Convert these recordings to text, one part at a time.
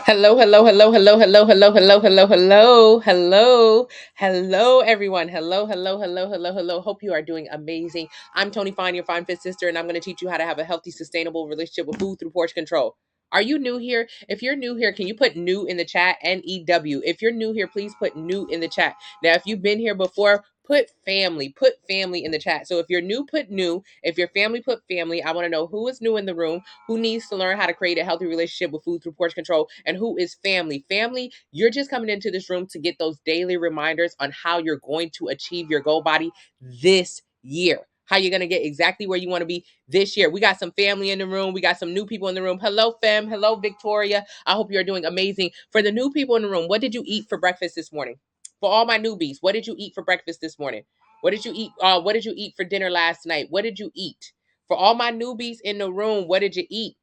Hello, hello, hello, hello, hello, hello, hello, hello, hello, hello, hello, everyone. Hello, hello, hello, hello, hello. Hope you are doing amazing. I'm Tony Fine, your Fine Fit sister, and I'm going to teach you how to have a healthy, sustainable relationship with food through portion control. Are you new here? If you're new here, can you put new in the chat? NEW. If you're new here, please put new in the chat. Now, if you've been here before, put family in the chat. So if you're new, put new. If your family, put family. I want to know who is new in the room, who needs to learn how to create a healthy relationship with food through portion control, and who is family. Family, you're just coming into this room to get those daily reminders on how you're going to achieve your goal body this year. How you're going to get exactly where you want to be this year. We got some family in the room. We got some new people in the room. Hello, fam. Hello, Victoria. I hope you're doing amazing. For the new people in the room, what did you eat for breakfast this morning? For all my newbies, what did you eat for breakfast this morning? What did you eat? What did you eat for dinner last night? What did you eat? For all my newbies in the room, what did you eat?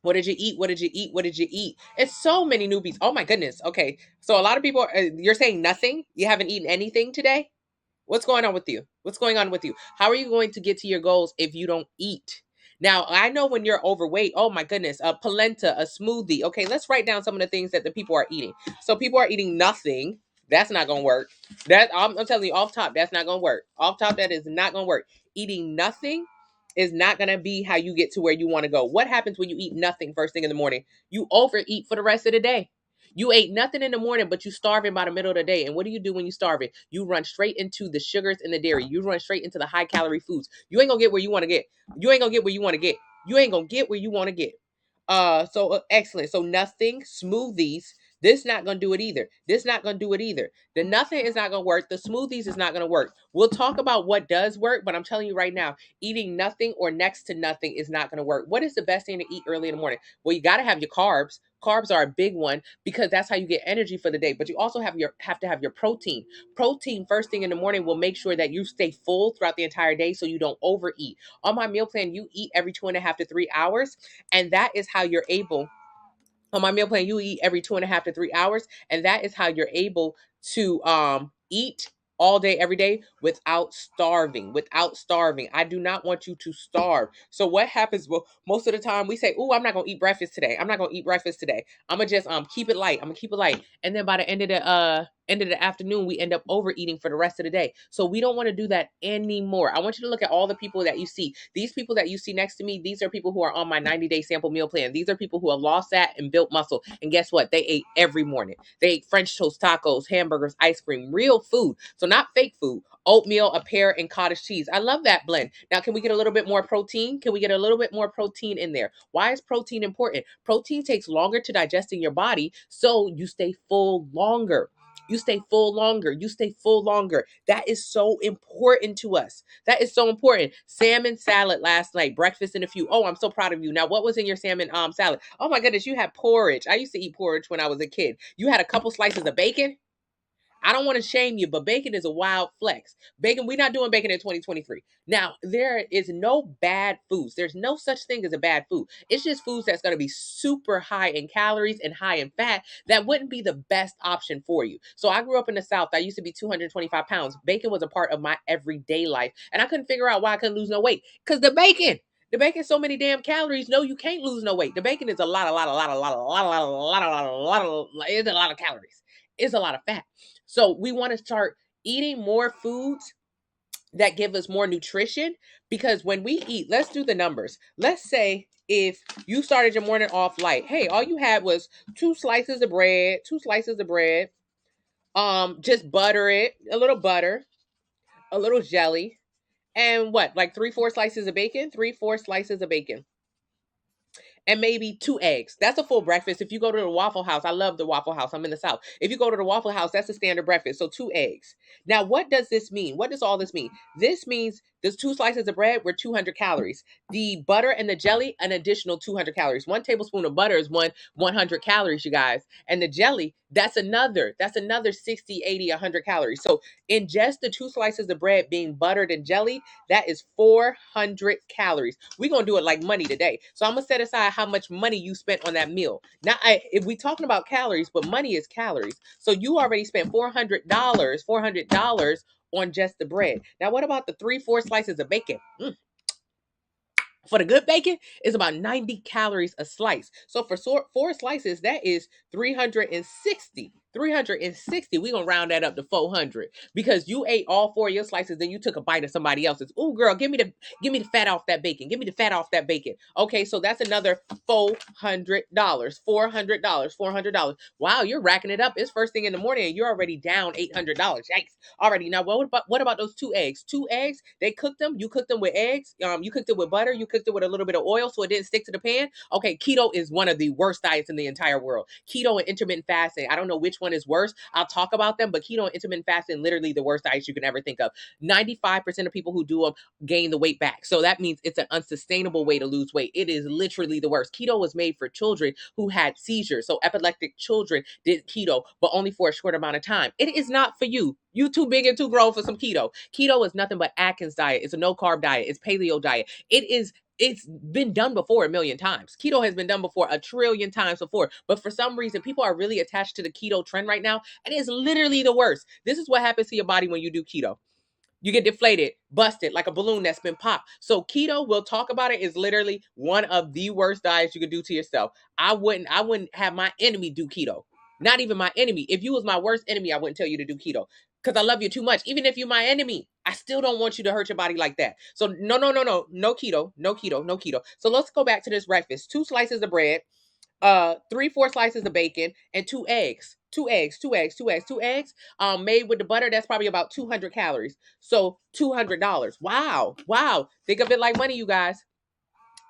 What did you eat? What did you eat? What did you eat? It's so many newbies. Oh my goodness. Okay. So a lot of people, you're saying nothing? You haven't eaten anything today? What's going on with you? What's going on with you? How are you going to get to your goals if you don't eat? Now, I know when you're overweight, oh my goodness, a polenta, a smoothie. Okay, let's write down some of the things that the people are eating. So people are eating nothing. That's not going to work. I'm telling you off top, that's not going to work. Off top, that is not going to work. Eating nothing is not going to be how you get to where you want to go. What happens when you eat nothing first thing in the morning? You overeat for the rest of the day. You ate nothing in the morning, but you starving by the middle of the day. And what do you do when you starving? You run straight into the sugars and the dairy. You run straight into the high calorie foods. You ain't gonna get where you want to get. You ain't gonna get where you want to get. You ain't gonna get where you want to get. Excellent. So nothing, smoothies. This not gonna do it either. This not gonna do it either. The nothing is not gonna work. The smoothies is not gonna work. We'll talk about what does work, but I'm telling you right now, eating nothing or next to nothing is not gonna work. What is the best thing to eat early in the morning? Well, you gotta have your carbs. Carbs are a big one because that's how you get energy for the day. But you also have to have your protein. Protein first thing in the morning will make sure that you stay full throughout the entire day so you don't overeat. On my meal plan, you eat every 2.5 to 3 hours, and that is how you're able. On my meal plan, you eat every 2.5 to 3 hours, and that is how you're able to eat all day, every day without starving. Without starving, I do not want you to starve. So what happens? Well, most of the time we say, "Oh, I'm not gonna eat breakfast today. I'm not gonna eat breakfast today. I'm gonna just keep it light. I'm gonna keep it light." And then by the end of the afternoon, we end up overeating for the rest of the day. So we don't want to do that anymore. I want you to look at all the people that you see. These people that you see next to me, these are people who are on my 90-day sample meal plan. These are people who have lost fat and built muscle. And guess what? They ate every morning. They ate French toast, tacos, hamburgers, ice cream, real food. So not fake food. Oatmeal, a pear, and cottage cheese. I love that blend. Now, can we get a little bit more protein? Can we get a little bit more protein in there? Why is protein important? Protein takes longer to digest in your body, so you stay full longer. You stay full longer. You stay full longer. That is so important to us. That is so important. Salmon salad last night, breakfast in a few. Oh, I'm so proud of you. Now, what was in your salmon salad? Oh my goodness, you had porridge. I used to eat porridge when I was a kid. You had a couple slices of bacon. I don't want to shame you, but bacon is a wild flex. Bacon, we're not doing bacon in 2023. Now, there is no bad foods. There's no such thing as a bad food. It's just foods that's going to be super high in calories and high in fat that wouldn't be the best option for you. So I grew up in the South. I used to be 225 pounds. Bacon was a part of my everyday life. And I couldn't figure out why I couldn't lose no weight. Because the bacon. The bacon so many damn calories. No, you can't lose no weight. The bacon is a lot, it's a lot of calories. It's a lot of fat. So we want to start eating more foods that give us more nutrition, because when we eat, let's do the numbers. Let's say if you started your morning off light, hey, all you had was two slices of bread, just butter it, a little butter, a little jelly, and what, like 3, 4 slices of bacon, 3, 4 slices of bacon, and maybe 2 eggs. That's a full breakfast. If you go to the Waffle House, I love the Waffle House. I'm in the South. If you go to the Waffle House, that's a standard breakfast. So 2 eggs. Now, what does this mean? What does all this mean? This means there's 2 slices of bread were 200 calories. The butter and the jelly, an additional 200 calories. 1 tablespoon of butter is 100 calories, you guys. And the jelly, that's another 60, 80, 100 calories. So in just the 2 slices of bread being buttered and jelly, that is 400 calories. We're going to do it like money today. So I'm going to set aside how much money you spent on that meal. Now, if we're talking about calories, but money is calories. So you already spent $400 on just the bread. Now, what about the 3, 4 slices of bacon? For the good bacon, it's about 90 calories a slice. So for four slices, that is 360. 360. We're gonna round that up to 400 because you ate all four of your slices, then you took a bite of somebody else's. Oh, girl, give me the fat off that bacon. Give me the fat off that bacon. Okay, so that's another $400. $400. $400. Wow, you're racking it up. It's first thing in the morning and you're already down $800. Yikes. Alrighty, now what about those two eggs? Two eggs, they cooked them. You cooked them with eggs. You cooked it with butter. You cooked it with a little bit of oil so it didn't stick to the pan. Okay, keto is one of the worst diets in the entire world. Keto and intermittent fasting. I don't know which one is worse. I'll talk about them, but keto and intermittent fasting, literally the worst diets you can ever think of. 95% of people who do them gain the weight back. So that means it's an unsustainable way to lose weight. It is literally the worst. Keto was made for children who had seizures. So epileptic children did keto, but only for a short amount of time. It is not for you. You too big and too grown for some keto. Keto is nothing but Atkins diet. It's a no carb diet. It's paleo diet. It's been done before a million times. Keto has been done before a trillion times before. But for some reason, people are really attached to the keto trend right now. And it's literally the worst. This is what happens to your body when you do keto. You get deflated, busted like a balloon that's been popped. So keto, we'll talk about it, is literally one of the worst diets you can do to yourself. I wouldn't have my enemy do keto. Not even my enemy. If you was my worst enemy, I wouldn't tell you to do keto because I love you too much. Even if you're my enemy, I still don't want you to hurt your body like that. So no, no, no, no, no keto, no keto, no keto. So let's go back to this breakfast. 2 slices of bread, 3-4 slices of bacon, and 2 eggs. 2 eggs. Made with the butter, that's probably about 200 calories. So $200. Wow. Wow. Think of it like money, you guys.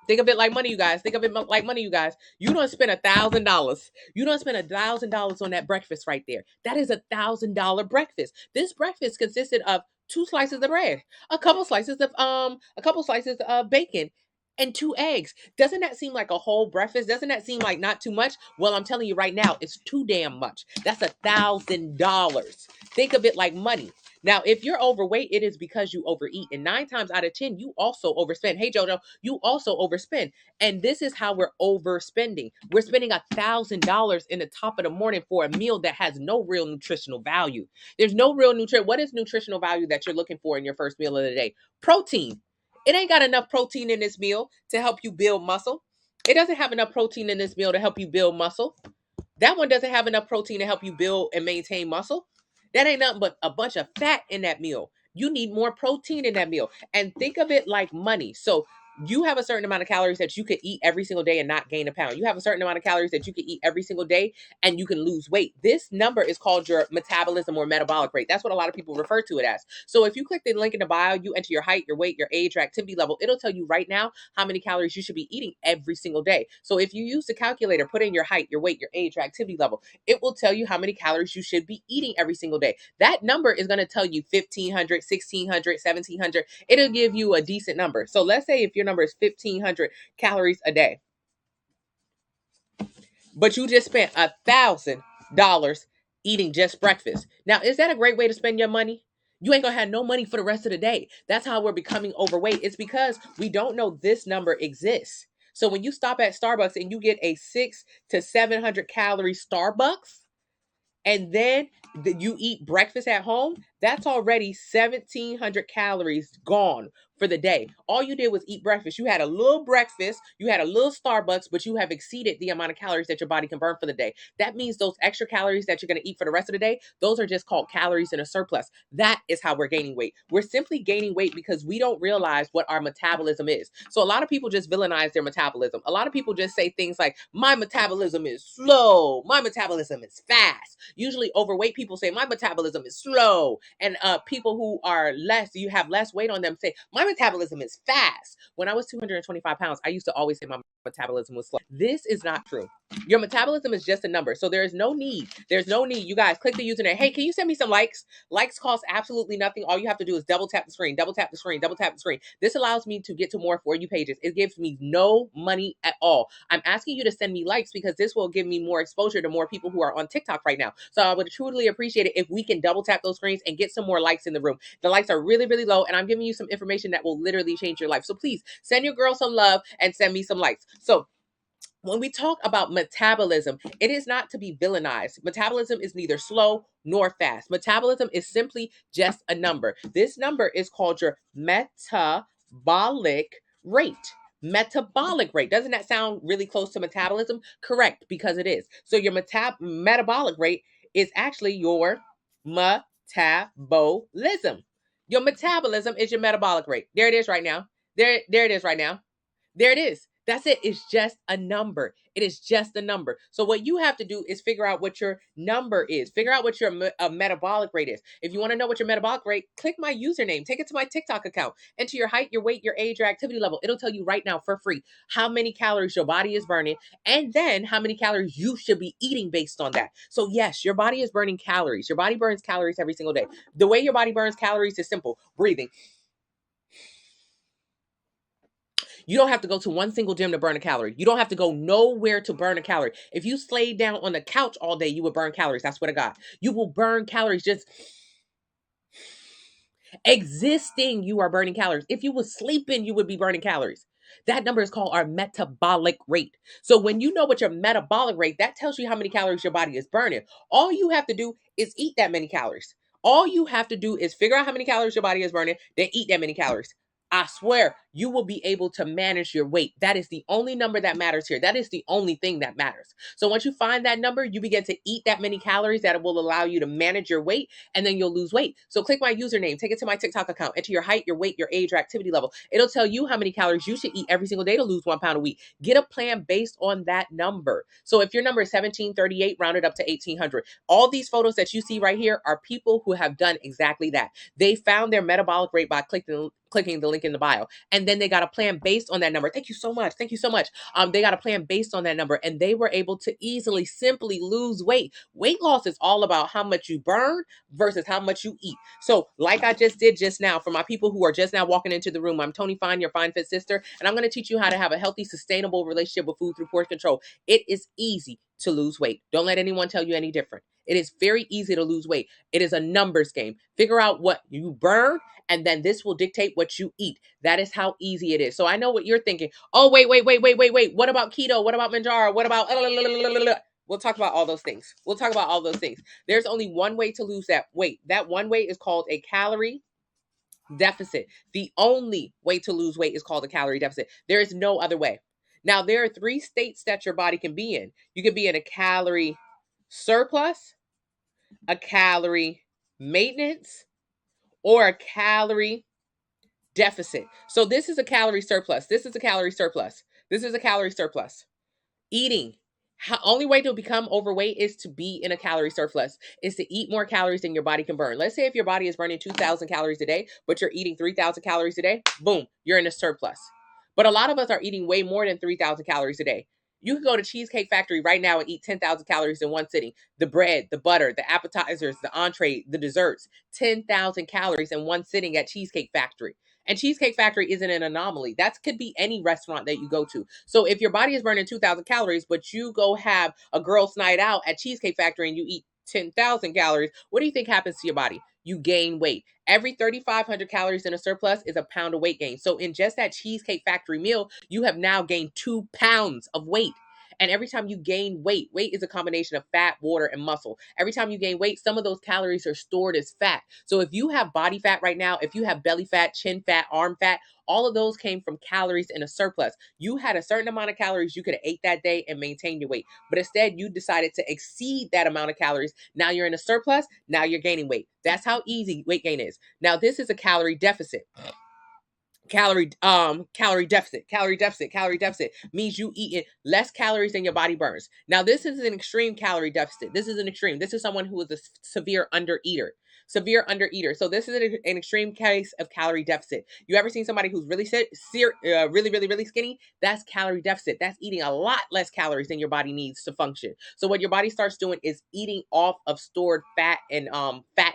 Think of it like money, you guys. Think of it like money, you guys. You don't spend $1,000. You don't spend $1,000 on that breakfast right there. That is $1,000 breakfast. This breakfast consisted of 2 slices of bread, a couple slices of bacon, and 2 eggs. Doesn't that seem like a whole breakfast? Doesn't that seem like not too much? Well, I'm telling you right now, it's too damn much. That's $1,000. Think of it like money. Now, if you're overweight, it is because you overeat. And 9 times out of 10, you also overspend. Hey, Jojo, you also overspend. And this is how we're overspending. We're spending $1,000 in the top of the morning for a meal that has no real nutritional value. There's no real nutrition. What is nutritional value that you're looking for in your first meal of the day? Protein. It ain't got enough protein in this meal to help you build muscle. It doesn't have enough protein in this meal to help you build muscle. That one doesn't have enough protein to help you build and maintain muscle. That ain't nothing but a bunch of fat in that meal. You need more protein in that meal. And think of it like money. So you have a certain amount of calories that you could eat every single day and not gain a pound. You have a certain amount of calories that you could eat every single day and you can lose weight. This number is called your metabolism or metabolic rate. That's what a lot of people refer to it as. So if you click the link in the bio, you enter your height, your weight, your age, your activity level, it'll tell you right now how many calories you should be eating every single day. So if you use the calculator, put in your height, your weight, your age, your activity level, it will tell you how many calories you should be eating every single day. That number is going to tell you 1,500, 1,600, 1,700. It'll give you a decent number. So let's say if your number is 1,500 calories a day, but you just spent $1,000 eating just breakfast. Now, is that a great way to spend your money? You ain't gonna have no money for the rest of the day. That's how we're becoming overweight. It's because we don't know this number exists. So when you stop at Starbucks and you get a 600 to 700 calorie Starbucks, and then you eat breakfast at home, that's already 1,700 calories gone for the day. All you did was eat breakfast. You had a little breakfast, you had a little Starbucks, but you have exceeded the amount of calories that your body can burn for the day. That means those extra calories that you're going to eat for the rest of the day, those are just called calories in a surplus. That is how we're gaining weight. We're simply gaining weight because we don't realize what our metabolism is. So a lot of people just villainize their metabolism. A lot of people just say things like, my metabolism is slow, my metabolism is fast. Usually overweight people say, my metabolism is slow. And people who are you have less weight on them say, my metabolism is fast. When I was 225 pounds, I used to always say my metabolism was slow. This is not true. Your metabolism is just a number. So there's no need. You guys click the username. Hey, can you send me some likes? Likes cost absolutely nothing. All you have to do is double tap the screen, double tap the screen, double tap the screen. This allows me to get to more For You pages. It gives me no money at all. I'm asking you to send me likes because this will give me more exposure to more people who are on TikTok right now. So I would truly appreciate it if we can double tap those screens and get some more likes in the room. The likes are really, really low, and I'm giving you some information that will literally change your life. So please send your girl some love and send me some likes. So when we talk about metabolism, it is not to be villainized. Metabolism is neither slow nor fast. Metabolism is simply just a number. This number is called your metabolic rate. metabolic rate. Doesn't that sound really close to metabolism? Correct, because it is. So your metabolic rate is actually your metabolism. Your metabolism is your metabolic rate. There it is right now. There it is right now. There it is. That's it. It's just a number. It is just a number. So what you have to do is figure out what your number is. Figure out what your metabolic rate is. If you want to know what your metabolic rate, click my username. Take it to my TikTok account. Enter your height, your weight, your age, your activity level. It'll tell you right now for free how many calories your body is burning and then how many calories you should be eating based on that. So yes, your body is burning calories. Your body burns calories every single day. The way your body burns calories is simple. Breathing. You don't have to go to one single gym to burn a calorie. You don't have to go nowhere to burn a calorie. If you laid down on the couch all day, you would burn calories. I swear to God. You will burn calories just existing. You are burning calories. If you were sleeping, you would be burning calories. That number is called our metabolic rate. So when you know what your metabolic rate, that tells you how many calories your body is burning. All you have to do is eat that many calories. All you have to do is figure out how many calories your body is burning, then eat that many calories. I swear you will be able to manage your weight. That is the only number that matters here. That is the only thing that matters. So once you find that number, you begin to eat that many calories that will allow you to manage your weight, and then you'll lose weight. So click my username, take it to my TikTok account, enter your height, your weight, your age, your activity level. It'll tell you how many calories you should eat every single day to lose 1 pound a week. Get a plan based on that number. So if your number is 1738, round it up to 1800. All these photos that you see right here are people who have done exactly that. They found their metabolic rate by clicking the link in the bio. And then they got a plan based on that number. Thank you so much. Thank you so much. They got a plan based on that number and they were able to easily, simply lose weight. Weight loss is all about how much you burn versus how much you eat. So like I just did just now, for my people who are just now walking into the room, I'm Tony Fine, your Fine Fit sister, and I'm going to teach you how to have a healthy, sustainable relationship with food through portion control. It is easy to lose weight. Don't let anyone tell you any different. It is very easy to lose weight. It is a numbers game. Figure out what you burn, and then this will dictate what you eat. That is how easy it is. So I know what you're thinking. Oh, wait. What about keto? What about Manjaro? What about... We'll talk about all those things. We'll talk about all those things. There's only one way to lose that weight. That one way is called a calorie deficit. The only way to lose weight is called a calorie deficit. There is no other way. Now, there are 3 states that your body can be in. You can be in a calorie surplus, a calorie maintenance, or a calorie deficit. So this is a calorie surplus. This is a calorie surplus. This is a calorie surplus. Eating. Only way to become overweight is to be in a calorie surplus, is to eat more calories than your body can burn. Let's say if your body is burning 2,000 calories a day, but you're eating 3,000 calories a day, boom, you're in a surplus. But a lot of us are eating way more than 3,000 calories a day. You can go to Cheesecake Factory right now and eat 10,000 calories in one sitting. The bread, the butter, the appetizers, the entree, the desserts, 10,000 calories in one sitting at Cheesecake Factory. And Cheesecake Factory isn't an anomaly. That could be any restaurant that you go to. So if your body is burning 2,000 calories, but you go have a girl's night out at Cheesecake Factory and you eat 10,000 calories, what do you think happens to your body? You gain weight. Every 3,500 calories in a surplus is a pound of weight gain. So in just that Cheesecake Factory meal, you have now gained 2 pounds of weight. And every time you gain weight, weight is a combination of fat, water, and muscle. Every time you gain weight, some of those calories are stored as fat. So if you have body fat right now, if you have belly fat, chin fat, arm fat, all of those came from calories in a surplus. You had a certain amount of calories you could have ate that day and maintained your weight. But instead, you decided to exceed that amount of calories. Now you're in a surplus. Now you're gaining weight. That's how easy weight gain is. Now, this is a calorie deficit. Calorie deficit means you eating less calories than your body burns. Now, this is an extreme calorie deficit. This is an extreme. This is someone who is a severe undereater. So this is an extreme case of calorie deficit. You ever seen somebody who's really really skinny? That's calorie deficit. That's eating a lot less calories than your body needs to function. So what your body starts doing is eating off of stored fat and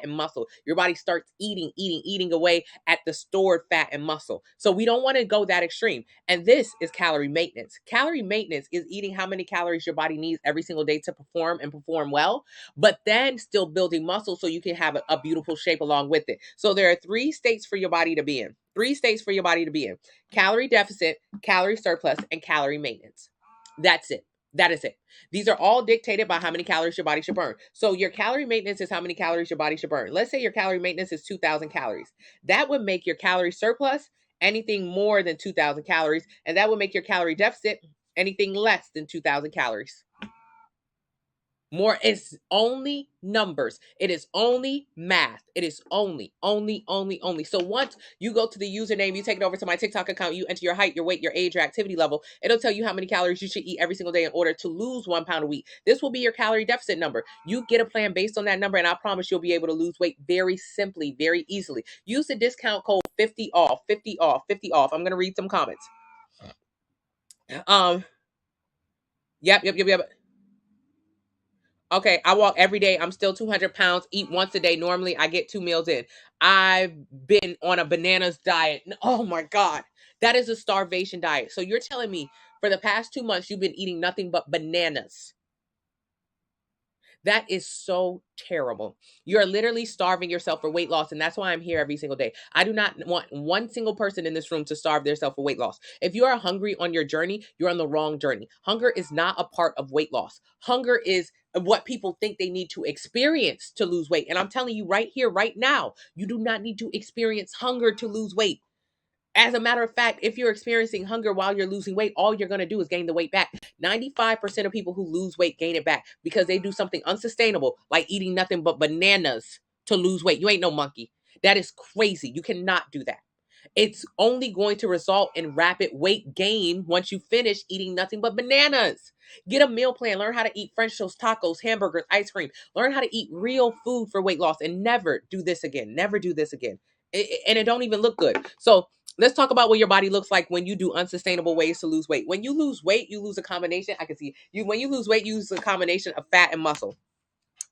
muscle. Your body starts eating away at the stored fat and muscle. So we don't want to go that extreme. And this is calorie maintenance. Calorie maintenance is eating how many calories your body needs every single day to perform and perform well, but then still building muscle so you can have a beautiful shape along with it. So there are 3 states for your body to be in. 3 states for your body to be in. Calorie deficit, calorie surplus, and calorie maintenance. That's it. That is it. These are all dictated by how many calories your body should burn. So your calorie maintenance is how many calories your body should burn. Let's say your calorie maintenance is 2,000 calories. That would make your calorie surplus Anything more than 2,000 calories, and that will make your calorie deficit anything less than 2,000 calories. More, it's only numbers. It is only math. It is only. So once you go to the username, you take it over to my TikTok account, you enter your height, your weight, your age, your activity level. It'll tell you how many calories you should eat every single day in order to lose 1 pound a week. This will be your calorie deficit number. You get a plan based on that number, and I promise you'll be able to lose weight very simply, very easily. Use the discount code 50 off, 50 off, 50 off. I'm gonna read some comments. Um, yep. Okay, I walk every day. I'm still 200 pounds, eat once a day. Normally, I get 2 meals in. I've been on a bananas diet. Oh my God. That is a starvation diet. So you're telling me for the past 2 months, you've been eating nothing but bananas. That is so terrible. You're literally starving yourself for weight loss. And that's why I'm here every single day. I do not want one single person in this room to starve themselves for weight loss. If you are hungry on your journey, you're on the wrong journey. Hunger is not a part of weight loss. Hunger is what people think they need to experience to lose weight. And I'm telling you right here, right now, you do not need to experience hunger to lose weight. As a matter of fact, if you're experiencing hunger while you're losing weight, all you're going to do is gain the weight back. 95% of people who lose weight gain it back because they do something unsustainable, like eating nothing but bananas to lose weight. You ain't no monkey. That is crazy. You cannot do that. It's only going to result in rapid weight gain once you finish eating nothing but bananas. Get a meal plan. Learn how to eat French toast, tacos, hamburgers, ice cream. Learn how to eat real food for weight loss and never do this again. Never do this again. And it don't even look good. So let's talk about what your body looks like when you do unsustainable ways to lose weight. When you lose weight, you lose a combination. I can see you. When you lose weight, you lose a combination of fat and muscle.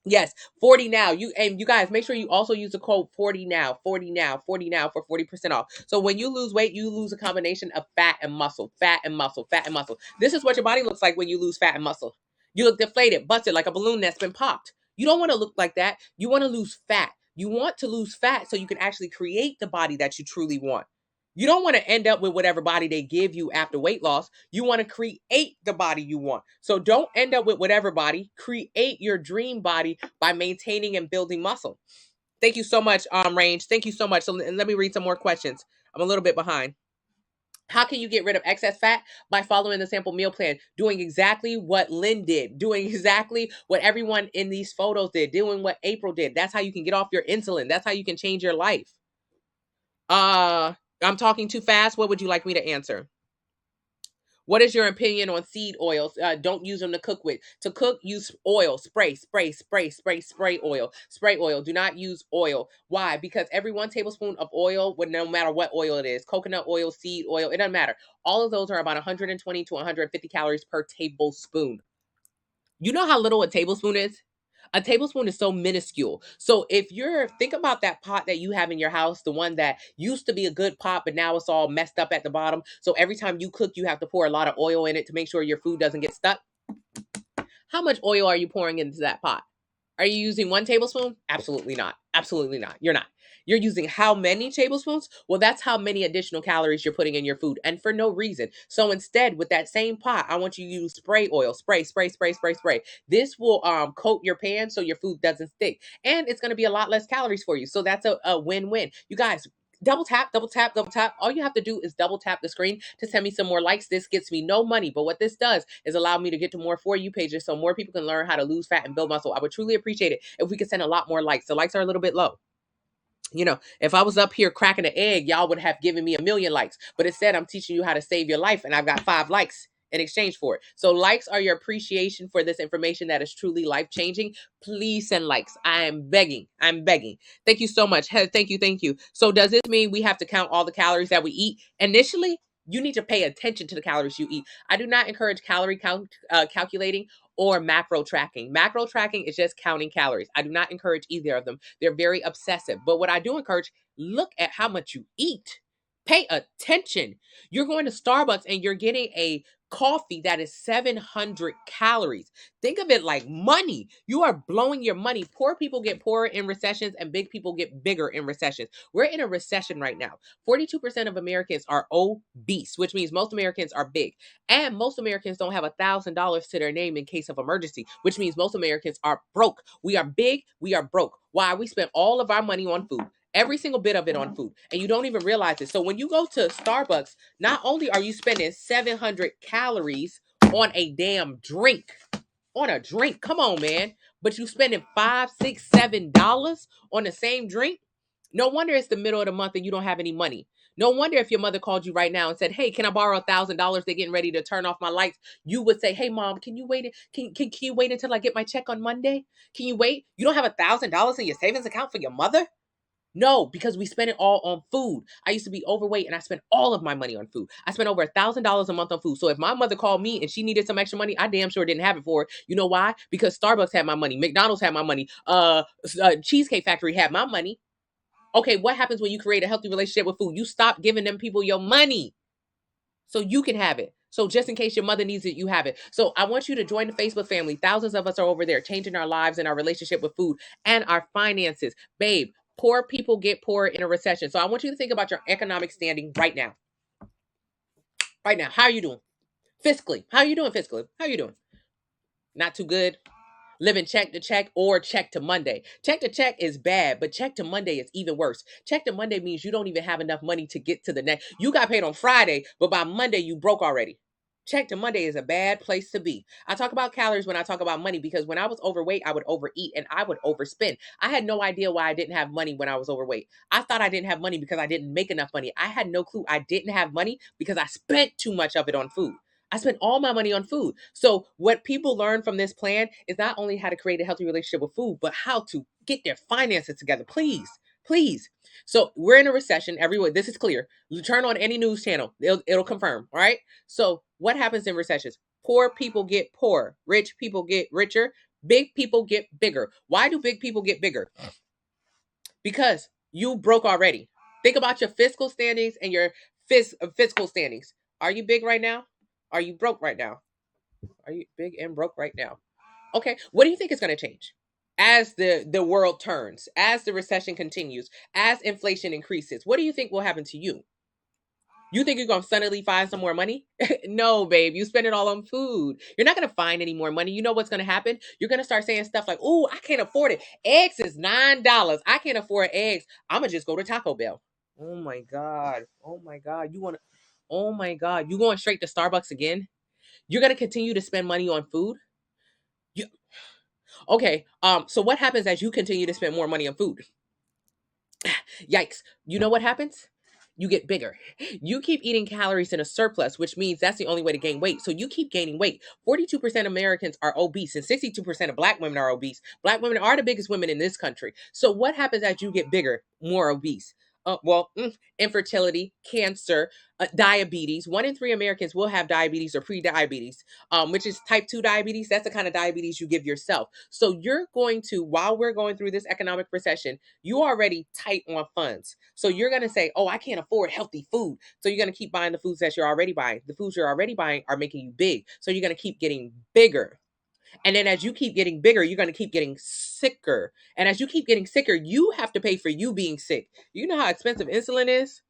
Yes, 40 now. You guys make sure you also use the code 40 now, 40 now, 40 now for 40% off. So when you lose weight, you lose a combination of fat and muscle, fat and muscle, fat and muscle. This is what your body looks like when you lose fat and muscle. You look deflated, busted like a balloon that's been popped. You don't want to look like that. You want to lose fat. You want to lose fat so you can actually create the body that you truly want. You don't want to end up with whatever body they give you after weight loss. You want to create the body you want. So don't end up with whatever body. Create your dream body by maintaining and building muscle. Thank you so much, Range. Thank you so much. So let me read some more questions. I'm a little bit behind. How can you get rid of excess fat? By following the sample meal plan, doing exactly what Lynn did, doing exactly what everyone in these photos did, doing what April did. That's how you can get off your insulin. That's how you can change your life. I'm talking too fast. What would you like me to answer? What is your opinion on seed oils? Don't use them to cook with. To cook, use oil. Spray oil. Spray oil. Do not use oil. Why? Because every 1 tablespoon of oil, no matter what oil it is, coconut oil, seed oil, it doesn't matter. All of those are about 120 to 150 calories per tablespoon. You know how little a tablespoon is? A tablespoon is so minuscule. So if think about that pot that you have in your house, the one that used to be a good pot, but now it's all messed up at the bottom. So every time you cook, you have to pour a lot of oil in it to make sure your food doesn't get stuck. How much oil are you pouring into that pot? Are you using 1 tablespoon? Absolutely not. Absolutely not. You're not. You're using how many tablespoons? Well, that's how many additional calories you're putting in your food, and for no reason. So instead, with that same pot, I want you to use spray oil. Spray. This will coat your pan so your food doesn't stick, and it's going to be a lot less calories for you. So that's a win-win. You guys, double tap. All you have to do is double tap the screen to send me some more likes. This gets me no money, but what this does is allow me to get to more For You pages so more people can learn how to lose fat and build muscle. I would truly appreciate it if we could send a lot more likes. The likes are a little bit low. You know, if I was up here cracking an egg, y'all would have given me 1,000,000 likes. But instead, I'm teaching you how to save your life, and I've got 5 likes in exchange for it. So likes are your appreciation for this information that is truly life-changing. Please send likes. I am begging. Thank you so much. Thank you. So does this mean we have to count all the calories that we eat? Initially, you need to pay attention to the calories you eat. I do not encourage calorie calculating or macro tracking. Macro tracking is just counting calories. I do not encourage either of them. They're very obsessive. But what I do encourage, look at how much you eat. Pay attention. You're going to Starbucks and you're getting a coffee that is 700 calories. Think of it like money. You are blowing your money. Poor people get poorer in recessions and big people get bigger in recessions. We're in a recession right now. 42% of Americans are obese, which means most Americans are big. And most Americans don't have $1,000 to their name in case of emergency, which means most Americans are broke. We are big, we are broke. Why? We spent all of our money on food. Every single bit of it on food, and you don't even realize it. So when you go to Starbucks, not only are you spending 700 calories on a damn drink, on a drink, come on, man, but you spending $5, $6, $7 on the same drink. No wonder it's the middle of the month and you don't have any money. No wonder if your mother called you right now and said, "Hey, can I borrow $1,000? They're getting ready to turn off my lights." You would say, "Hey, mom, can you wait? Can you wait until I get my check on Monday? Can you wait? You don't have $1,000 in your savings account for your mother?" No, because we spend it all on food. I used to be overweight and I spent all of my money on food. I spent over $1,000 a month on food. So if my mother called me and she needed some extra money, I damn sure didn't have it for her. You know why? Because Starbucks had my money, McDonald's had my money, Cheesecake Factory had my money. Okay, what happens when you create a healthy relationship with food? You stop giving them people your money so you can have it. So just in case your mother needs it, you have it. So I want you to join the Facebook family. Thousands of us are over there changing our lives and our relationship with food and our finances. Babe, poor people get poorer in a recession. So I want you to think about your economic standing right now. Right now, how are you doing? Fiscally. How are you doing fiscally? How are you doing? Not too good. Living check to check or check to Monday. Check to check is bad, but check to Monday is even worse. Check to Monday means you don't even have enough money to get to the next. You got paid on Friday, but by Monday you broke already. Check to Monday is a bad place to be. I talk about calories when I talk about money because when I was overweight, I would overeat and I would overspend. I had no idea why I didn't have money when I was overweight. I thought I didn't have money because I didn't make enough money. I had no clue I didn't have money because I spent too much of it on food. I spent all my money on food. So what people learn from this plan is not only how to create a healthy relationship with food, but how to get their finances together. Please, please. So we're in a recession. Everyone, this is clear. You turn on any news channel, it'll confirm. All right. So what happens in recessions? Poor people get poorer. Rich people get richer. Big people get bigger. Why do big people get bigger? Because you broke already. Think about your fiscal standings and your fiscal standings. Are you big right now? Are you broke right now? Are you big and broke right now? Okay. What do you think is going to change? As the world turns, as the recession continues, as inflation increases, what do you think will happen to you? You think you're going to suddenly find some more money? No, babe. You spend it all on food. You're not going to find any more money. You know what's going to happen? You're going to start saying stuff like, "Oh, I can't afford it. Eggs is $9. I can't afford eggs. I'm going to just go to Taco Bell." Oh my God. Oh my God. Oh my God. You going straight to Starbucks again? You're going to continue to spend money on food? You, okay. So what happens as you continue to spend more money on food? Yikes. You know what happens? You get bigger. You keep eating calories in a surplus, which means that's the only way to gain weight. So you keep gaining weight. 42% of Americans are obese and 62% of Black women are obese. Black women are the biggest women in this country. So what happens as you get bigger, more obese? Infertility, cancer, diabetes. 1 in 3 Americans will have diabetes or pre-diabetes, which is type 2 diabetes. That's the kind of diabetes you give yourself. So you're going to, while we're going through this economic recession, you already tight on funds. So you're going to say, "Oh, I can't afford healthy food." So you're going to keep buying the foods that you're already buying. The foods you're already buying are making you big. So you're going to keep getting bigger. And then as you keep getting bigger, you're going to keep getting sicker. And as you keep getting sicker, you have to pay for you being sick. You know how expensive insulin is?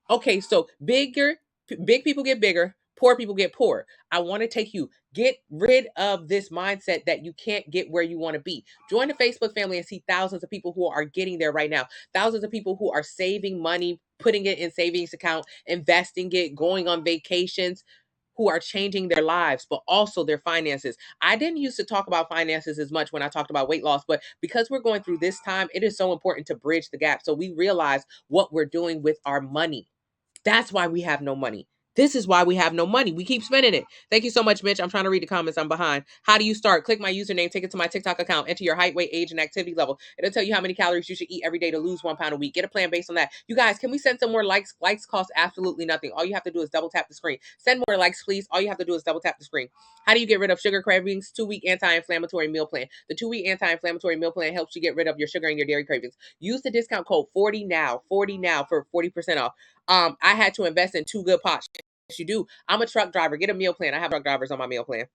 Okay, so big people get bigger, poor people get poor. I want to take you, get rid of this mindset that you can't get where you want to be. Join the Facebook family and see thousands of people who are getting there right now. Thousands of people who are saving money, putting it in savings account, investing it, going on vacations, who are changing their lives, but also their finances. I didn't used to talk about finances as much when I talked about weight loss, but because we're going through this time, it is so important to bridge the gap so we realize what we're doing with our money. That's why we have no money. This is why we have no money. We keep spending it. Thank you so much, Mitch. I'm trying to read the comments. I'm behind. How do you start? Click my username, take it to my TikTok account, enter your height, weight, age, and activity level. It'll tell you how many calories you should eat every day to lose 1 pound a week. Get a plan based on that. You guys, can we send some more likes? Likes cost absolutely nothing. All you have to do is double tap the screen. Send more likes, please. All you have to do is double tap the screen. How do you get rid of sugar cravings? 2-week anti-inflammatory meal plan. The 2-week anti-inflammatory meal plan helps you get rid of your sugar and your dairy cravings. Use the discount code 40NOW for 40% off. I had to invest in 2 good pots. Yes, you do. I'm a truck driver. Get a meal plan. I have truck drivers on my meal plan.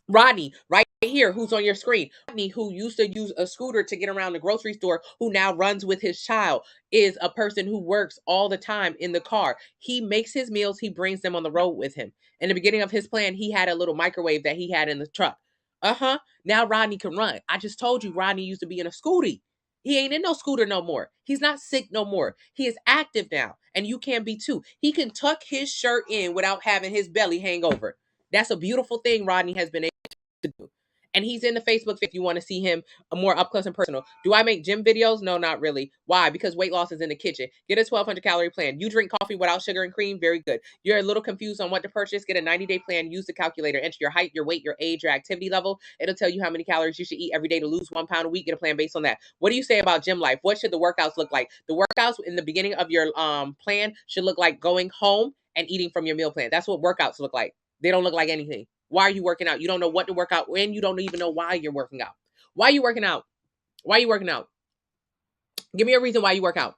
Rodney, right here, who's on your screen. Rodney, who used to use a scooter to get around the grocery store, who now runs with his child, is a person who works all the time in the car. He makes his meals. He brings them on the road with him. In the beginning of his plan, he had a little microwave that he had in the truck. Now Rodney can run. I just told you Rodney used to be in a scooty. He ain't in no scooter no more. He's not sick no more. He is active now, and you can be too. He can tuck his shirt in without having his belly hang over. That's a beautiful thing Rodney has been able to do. And he's in the Facebook if you want to see him more up close and personal. Do I make gym videos? No, not really. Why? Because weight loss is in the kitchen. Get a 1,200 calorie plan. You drink coffee without sugar and cream? Very good. You're a little confused on what to purchase? Get a 90-day plan. Use the calculator. Enter your height, your weight, your age, your activity level. It'll tell you how many calories you should eat every day to lose 1 pound a week. Get a plan based on that. What do you say about gym life? What should the workouts look like? The workouts in the beginning of your plan should look like going home and eating from your meal plan. That's what workouts look like. They don't look like anything. Why are you working out? You don't know what to work out when. You don't even know why you're working out. Why are you working out? Why are you working out? Give me a reason why you work out.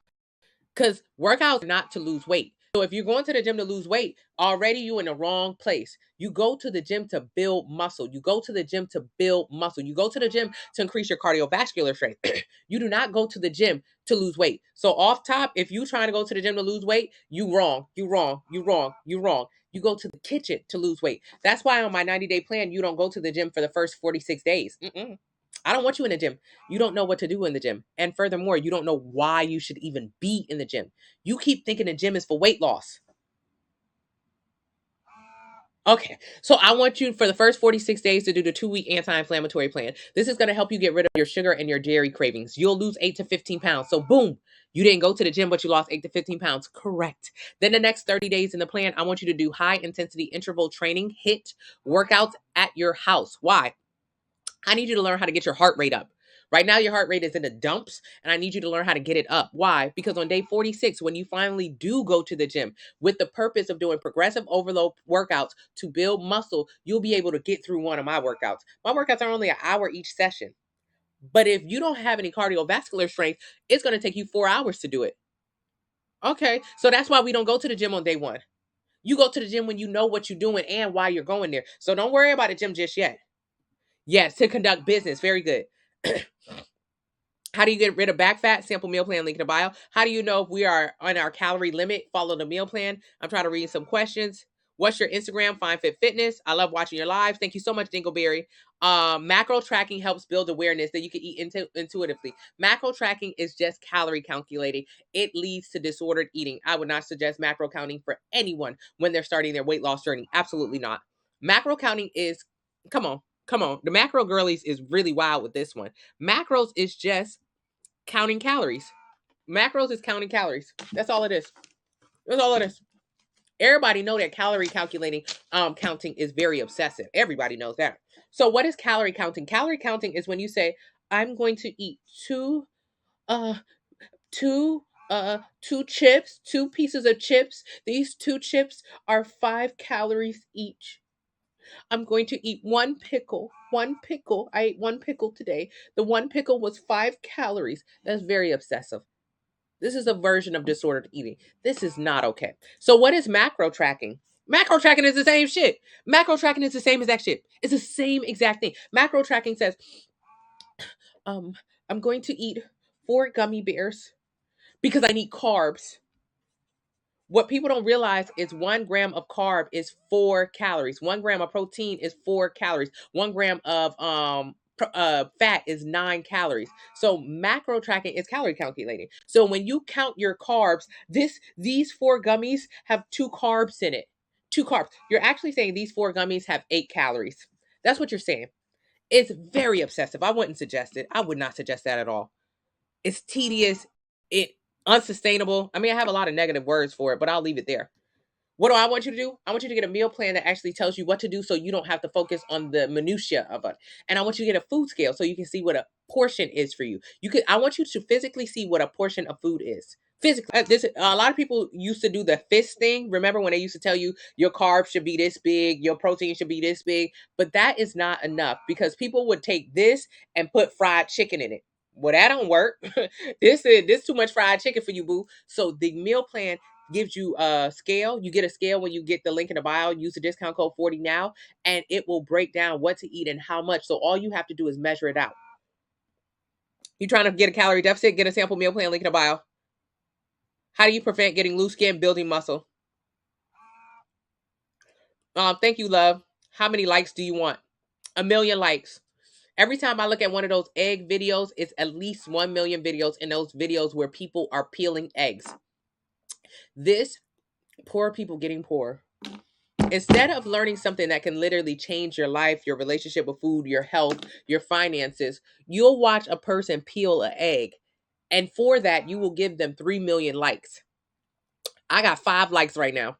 Because workouts are not to lose weight. So if you're going to the gym to lose weight, already you in the wrong place. You go to the gym to build muscle. You go to the gym to build muscle. You go to the gym to increase your cardiovascular strength. You do not go to the gym to lose weight. So off top, if you trying to go to the gym to lose weight, you wrong. You wrong. You wrong. You wrong. You go to the kitchen to lose weight. That's why on my 90-day plan, you don't go to the gym for the first 46 days. I don't want you in the gym. You don't know what to do in the gym. And furthermore, you don't know why you should even be in the gym. You keep thinking the gym is for weight loss. Okay, so I want you for the first 46 days to do the 2-week anti-inflammatory plan. This is going to help you get rid of your sugar and your dairy cravings. You'll lose 8 to 15 pounds. So boom, you didn't go to the gym, but you lost 8 to 15 pounds. Correct. Then the next 30 days in the plan, I want you to do high intensity interval training, HIIT workouts at your house. Why? I need you to learn how to get your heart rate up. Right now, your heart rate is in the dumps, and I need you to learn how to get it up. Why? Because on day 46, when you finally do go to the gym with the purpose of doing progressive overload workouts to build muscle, you'll be able to get through one of my workouts. My workouts are only an hour each session. But if you don't have any cardiovascular strength, it's going to take you 4 hours to do it. Okay, so that's why we don't go to the gym on day one. You go to the gym when you know what you're doing and why you're going there. So don't worry about the gym just yet. Yes, to conduct business. Very good. How do you get rid of back fat? Sample meal plan, link in the bio. How do you know if we are on our calorie limit? Follow the meal plan. I'm trying to read some questions. What's your Instagram? Fine Fit Fitness. I love watching your lives. Thank you so much, Dingleberry. Macro tracking helps build awareness that you can eat intuitively. Macro tracking is just calorie calculating. It leads to disordered eating. I would not suggest macro counting for anyone when they're starting their weight loss journey. Absolutely not. Macro counting is, come on. Come on. The macro girlies is really wild with this one. Macros is just counting calories. Macros is counting calories. That's all it is. That's all it is. Everybody know that calorie calculating, counting is very obsessive. Everybody knows that. So what is calorie counting? Calorie counting is when you say, I'm going to eat uh, two, two chips, 2 pieces of chips. These 2 chips are 5 calories each. I'm going to eat 1 pickle. 1 pickle. I ate 1 pickle today. The 1 pickle was 5 calories. That's very obsessive. This is a version of disordered eating. This is not okay. So what is macro tracking? Macro tracking is the same shit. Macro tracking is the same exact shit. It's the same exact thing. Macro tracking says, I'm going to eat 4 gummy bears because I need carbs. What people don't realize is 1 gram of carb is 4 calories. 1 gram of protein is 4 calories. 1 gram of fat is 9 calories. So macro tracking is calorie calculating. So when you count your carbs, these 4 gummies have 2 carbs in it. 2 carbs. You're actually saying these 4 gummies have 8 calories. That's what you're saying. It's very obsessive. I wouldn't suggest it. I would not suggest that at all. It's tedious. It unsustainable. I mean, I have a lot of negative words for it, but I'll leave it there. What do I want you to do? I want you to get a meal plan that actually tells you what to do so you don't have to focus on the minutia of it. And I want you to get a food scale so you can see what a portion is for you. I want you to physically see what a portion of food is. Physically, a lot of people used to do the fist thing. Remember when they used to tell you your carbs should be this big, your protein should be this big, but that is not enough because people would take this and put fried chicken in it. Well, that don't work. This too much fried chicken for you, boo. So the meal plan gives you a scale. You get a scale when you get the link in the bio. Use the discount code 40 now, and it will break down what to eat and how much. So all you have to do is measure it out. You trying to get a calorie deficit? Get a sample meal plan, link in the bio. How do you prevent getting loose skin, building muscle? Thank you, love. How many likes do you want? 1 million likes. Every time I look at one of those egg videos, it's at least 1 million videos in those videos where people are peeling eggs. This poor people getting poor. Instead of learning something that can literally change your life, your relationship with food, your health, your finances, you'll watch a person peel an egg. And for that, you will give them 3 million likes. I got 5 likes right now.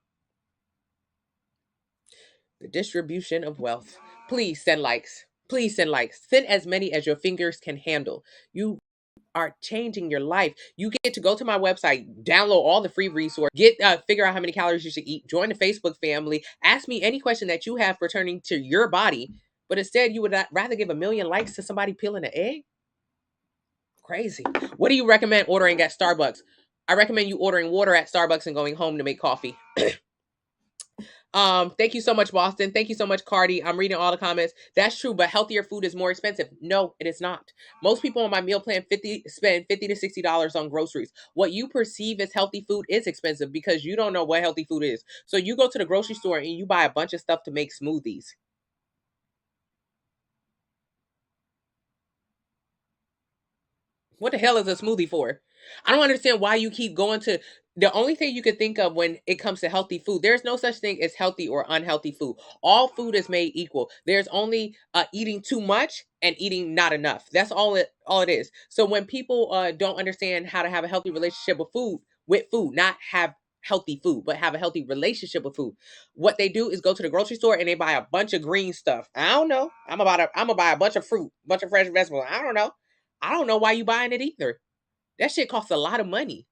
The distribution of wealth. Please send likes. Please send likes. Send as many as your fingers can handle. You are changing your life. You get to go to my website, download all the free resources, figure out how many calories you should eat, join the Facebook family, ask me any question that you have pertaining to your body. But instead, you would rather give 1 million likes to somebody peeling an egg? Crazy. What do you recommend ordering at Starbucks? I recommend you ordering water at Starbucks and going home to make coffee. Thank you so much, Boston. Thank you so much, Cardi. I'm reading all the comments. That's true, but healthier food is more expensive. No, it is not. Most people on my meal plan spend $50 to $60 on groceries. What you perceive as healthy food is expensive because you don't know what healthy food is. So you go to the grocery store and you buy a bunch of stuff to make smoothies. What the hell is a smoothie for? I don't understand why you keep going to the only thing you could think of when it comes to healthy food. There's no such thing as healthy or unhealthy food. All food is made equal. There's only eating too much and eating not enough. That's all it is. So when people don't understand how to have a healthy relationship with food, not have healthy food, but have a healthy relationship with food. What they do is go to the grocery store and they buy a bunch of green stuff. I don't know. I'm gonna buy a bunch of fruit, bunch of fresh vegetables. I don't know. I don't know why you buying it either. That shit costs a lot of money.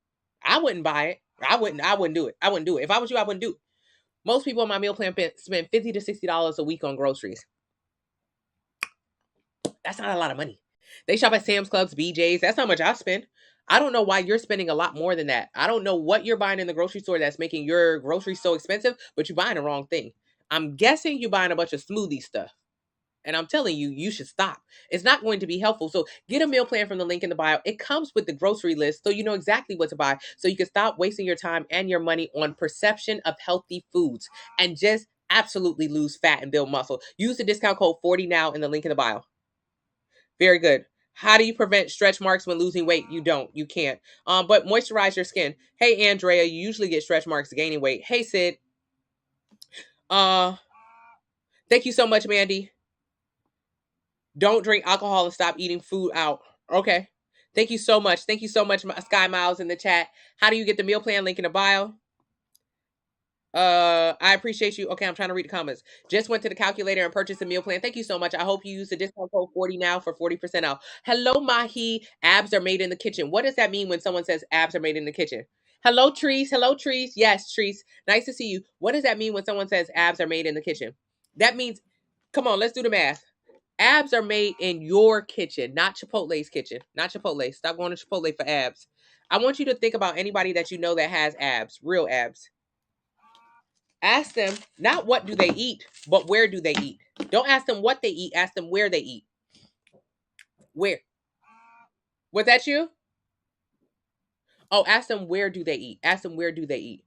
I wouldn't buy it. I wouldn't do it. I wouldn't do it. If I was you, I wouldn't do it. Most people on my meal plan spend $50 to $60 a week on groceries. That's not a lot of money. They shop at Sam's Clubs, BJ's. That's how much I spend. I don't know why you're spending a lot more than that. I don't know what you're buying in the grocery store that's making your groceries so expensive, but you're buying the wrong thing. I'm guessing you're buying a bunch of smoothie stuff. And I'm telling you, you should stop. It's not going to be helpful. So get a meal plan from the link in the bio. It comes with the grocery list so you know exactly what to buy. So you can stop wasting your time and your money on perception of healthy foods and just absolutely lose fat and build muscle. Use the discount code 40 now in the link in the bio. Very good. How do you prevent stretch marks when losing weight? You don't. You can't. But moisturize your skin. Hey, Andrea, you usually get stretch marks gaining weight. Hey, Sid. Thank you so much, Mandy. Don't drink alcohol and stop eating food out. Okay. Thank you so much. Thank you so much, Sky Miles in the chat. How do you get the meal plan? Link in the bio. I appreciate you. Okay, I'm trying to read the comments. Just went to the calculator and purchased a meal plan. Thank you so much. I hope you use the discount code 40 now for 40% off. Hello, Mahi. Abs are made in the kitchen. What does that mean when someone says abs are made in the kitchen? Hello, Trees. Hello, Trees. Yes, Trees. Nice to see you. What does that mean when someone says abs are made in the kitchen? That means, come on, let's do the math. Abs are made in your kitchen, not Chipotle's kitchen. Not Chipotle. Stop going to Chipotle for abs. I want you to think about anybody that you know that has abs, real abs. Ask them not what do they eat, but where do they eat. Don't ask them what they eat. Ask them where they eat. Where? Was that you? Oh, ask them where do they eat. Ask them where do they eat.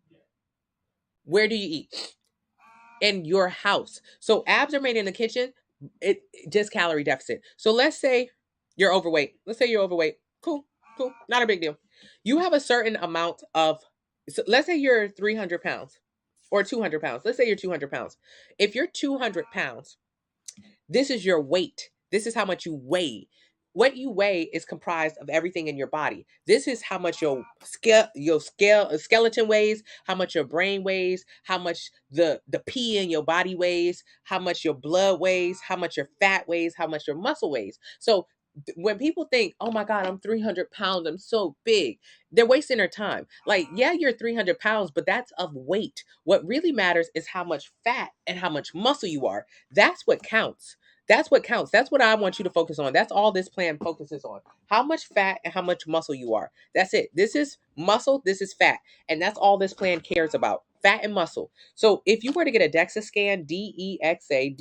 Where do you eat? In your house. So abs are made in the kitchen. It just calorie deficit. So let's say you're overweight. Let's say you're overweight. Cool. Not a big deal. You have a certain amount of, so let's say you're 300 pounds or 200 pounds. Let's say you're 200 pounds. If you're 200 pounds, this is your weight. This is how much you weigh. What you weigh is comprised of everything in your body. This is how much your skeleton weighs, how much your brain weighs, how much the pee in your body weighs, how much your blood weighs, how much your fat weighs, how much your muscle weighs. So when people think, oh my God, I'm 300 pounds, I'm so big, they're wasting their time. Like, yeah, you're 300 pounds, but that's of weight. What really matters is how much fat and how much muscle you are. That's what counts. That's what counts. That's what I want you to focus on. That's all this plan focuses on. How much fat and how much muscle you are. That's it. This is muscle. This is fat. And that's all this plan cares about. Fat and muscle. So if you were to get a DEXA scan, DEXA,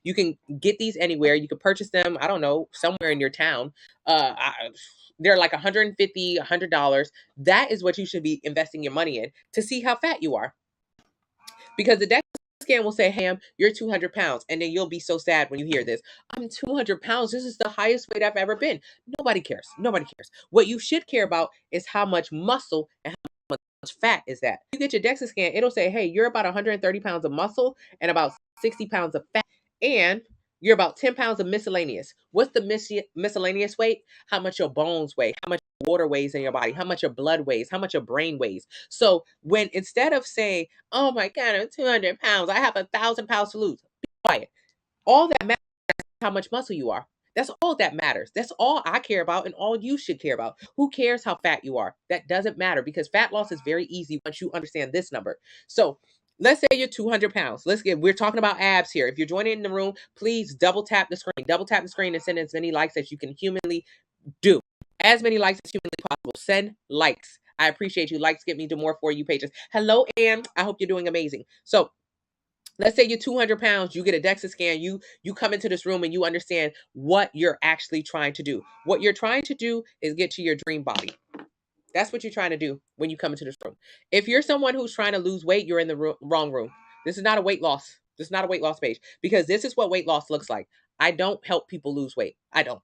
you can get these anywhere. You can purchase them, I don't know, somewhere in your town. They're like $150, $100. That is what you should be investing your money in to see how fat you are. Because the DEXA scan will say, hey, you're 200 pounds. And then you'll be so sad when you hear this. I'm 200 pounds. This is the highest weight I've ever been. Nobody cares. Nobody cares. What you should care about is how much muscle and how much fat is that. You get your DEXA scan, it'll say, hey, you're about 130 pounds of muscle and about 60 pounds of fat. And you're about 10 pounds of miscellaneous. What's the miscellaneous weight? How much your bones weigh, how much water weighs in your body, how much your blood weighs, how much your brain weighs. So when instead of saying, oh my God, I'm 200 pounds, I have 1,000 pounds to lose, be quiet. All that matters is how much muscle you are. That's all that matters. That's all I care about and all you should care about. Who cares how fat you are? That doesn't matter because fat loss is very easy once you understand this number. So let's say you're 200 pounds. We're talking about abs here. If you're joining in the room, please double tap the screen. Double tap the screen and send as many likes as you can humanly do. As many likes as humanly possible. Send likes. I appreciate you. Likes get me to more For You pages. Hello, Ann. I hope you're doing amazing. So let's say you're 200 pounds, you get a DEXA scan, you come into this room and you understand what you're actually trying to do. What you're trying to do is get to your dream body. That's what you're trying to do when you come into this room. If you're someone who's trying to lose weight, you're in the wrong room. This is not a weight loss. This is not a weight loss page because this is what weight loss looks like. I don't help people lose weight. I don't.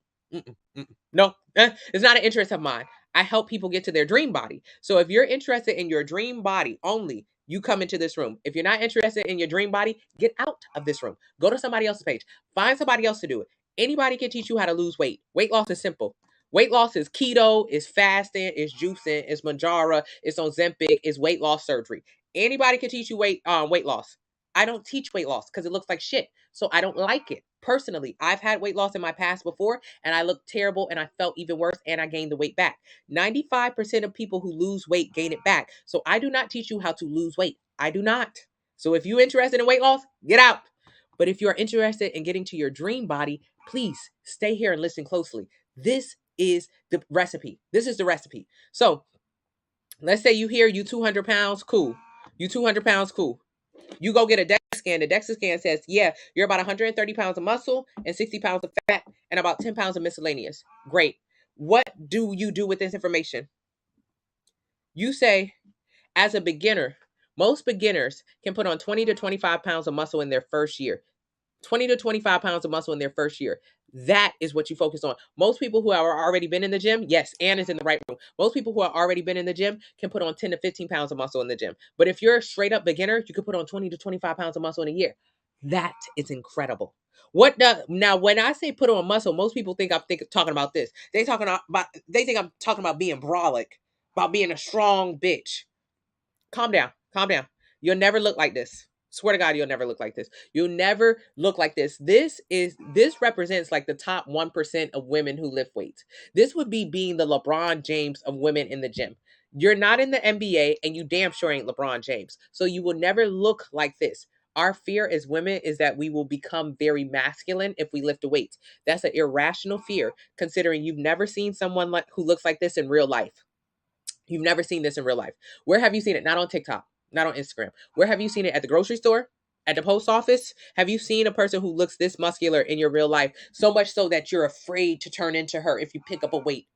No, it's not an interest of mine. I help people get to their dream body. So if you're interested in your dream body only, you come into this room. If you're not interested in your dream body, get out of this room. Go to somebody else's page. Find somebody else to do it. Anybody can teach you how to lose weight. Weight loss is simple. Weight loss is keto, is fasting, is juicing, is Manjaro, is Ozempic, is weight loss surgery. Anybody can teach you weight loss. I don't teach weight loss because it looks like shit. So I don't like it. Personally, I've had weight loss in my past before and I looked terrible and I felt even worse and I gained the weight back. 95% of people who lose weight gain it back. So I do not teach you how to lose weight. I do not. So if you're interested in weight loss, get out. But if you're interested in getting to your dream body, please stay here and listen closely. This is the recipe. This is the recipe. So let's say you hear you 200 pounds, cool. You 200 pounds, cool. You go get a DEXA scan. The DEXA scan says, yeah, you're about 130 pounds of muscle and 60 pounds of fat and about 10 pounds of miscellaneous. Great. What do you do with this information? You say, as a beginner, most beginners can put on 20 to 25 pounds of muscle in their first year. 20 to 25 pounds of muscle in their first year. That is what you focus on. Most people who are already been in the gym, yes, Ann is in the right room. Most people who are already been in the gym can put on 10 to 15 pounds of muscle in the gym. But if you're a straight up beginner, you could put on 20 to 25 pounds of muscle in a year. That is incredible. Now when I say put on muscle, most people think I'm talking about this. They think I'm talking about being brolic, about being a strong bitch. Calm down. Calm down. You'll never look like this. Swear to God, you'll never look like this. You'll never look like this. This represents like the top 1% of women who lift weights. This would be being the LeBron James of women in the gym. You're not in the NBA and you damn sure ain't LeBron James. So you will never look like this. Our fear as women is that we will become very masculine if we lift the weights. That's an irrational fear, considering you've never seen someone who looks like this in real life. You've never seen this in real life. Where have you seen it? Not on TikTok, not on Instagram. Where have you seen it? At the grocery store? At the post office? Have you seen a person who looks this muscular in your real life? So much so that you're afraid to turn into her if you pick up a weight.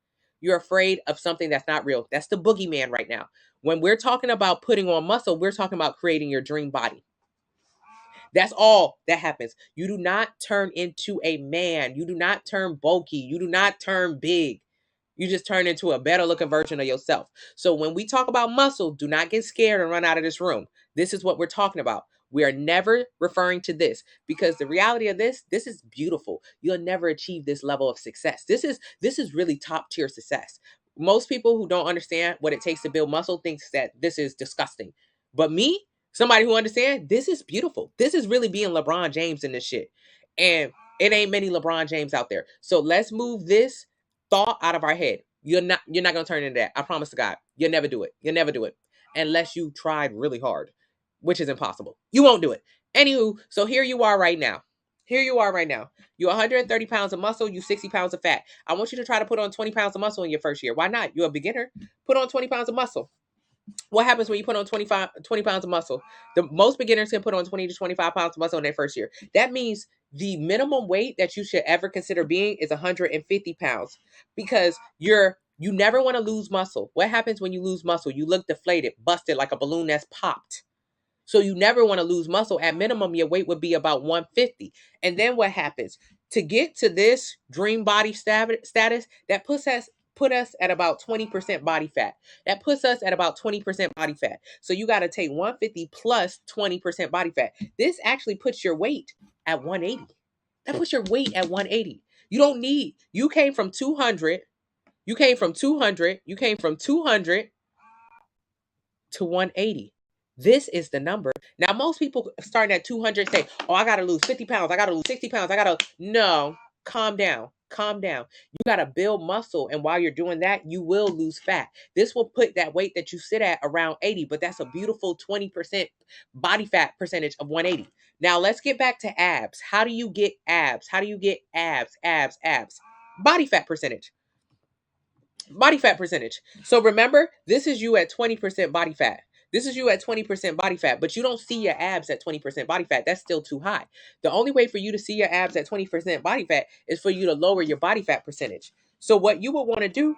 You're afraid of something that's not real. That's the boogeyman right now. When we're talking about putting on muscle, we're talking about creating your dream body. That's all that happens. You do not turn into a man. You do not turn bulky. You do not turn big. You just turn into a better looking version of yourself. So when we talk about muscle, do not get scared and run out of this room. This is what we're talking about. We are never referring to this because the reality of this is beautiful. You'll never achieve this level of success. This is really top tier success. Most people who don't understand what it takes to build muscle thinks that this is disgusting. But me, somebody who understands, this is beautiful. This is really being LeBron James in this shit. And it ain't many LeBron James out there. So let's move this thought out of our head. You're not gonna turn into that. I promise to God. You'll never do it. You'll never do it. Unless you tried really hard, which is impossible. You won't do it. Anywho, so here you are right now. Here you are right now. You're 130 pounds of muscle, you 60 pounds of fat. I want you to try to put on 20 pounds of muscle in your first year. Why not? You're a beginner. Put on 20 pounds of muscle. What happens when you put on 20 pounds of muscle? The most beginners can put on 20 to 25 pounds of muscle in their first year. That means the minimum weight that you should ever consider being is 150 pounds because you never want to lose muscle. What happens when you lose muscle? You look deflated, busted like a balloon that's popped. So you never want to lose muscle. At minimum, your weight would be about 150. And then what happens? To get to this dream body status, that put us at about 20% body fat. That puts us at about 20% body fat. So you got to take 150 plus 20% body fat. This actually puts your weight at 180. That puts your weight at 180. You don't need, you came from 200, you came from 200, you came from 200 to 180. This is the number. Now, most people starting at 200 say, oh, I got to lose 50 pounds. I got to lose 60 pounds. I got to, no, calm down. Calm down. You got to build muscle. And while you're doing that, you will lose fat. This will put that weight that you sit at around 80, but that's a beautiful 20% body fat percentage of 180. Now, let's get back to abs. How do you get abs? How do you get abs? Body fat percentage. Body fat percentage. So remember, this is you at 20% body fat. This is you at 20% body fat, but you don't see your abs at 20% body fat. That's still too high. The only way for you to see your abs at 20% body fat is for you to lower your body fat percentage. So what you would want to do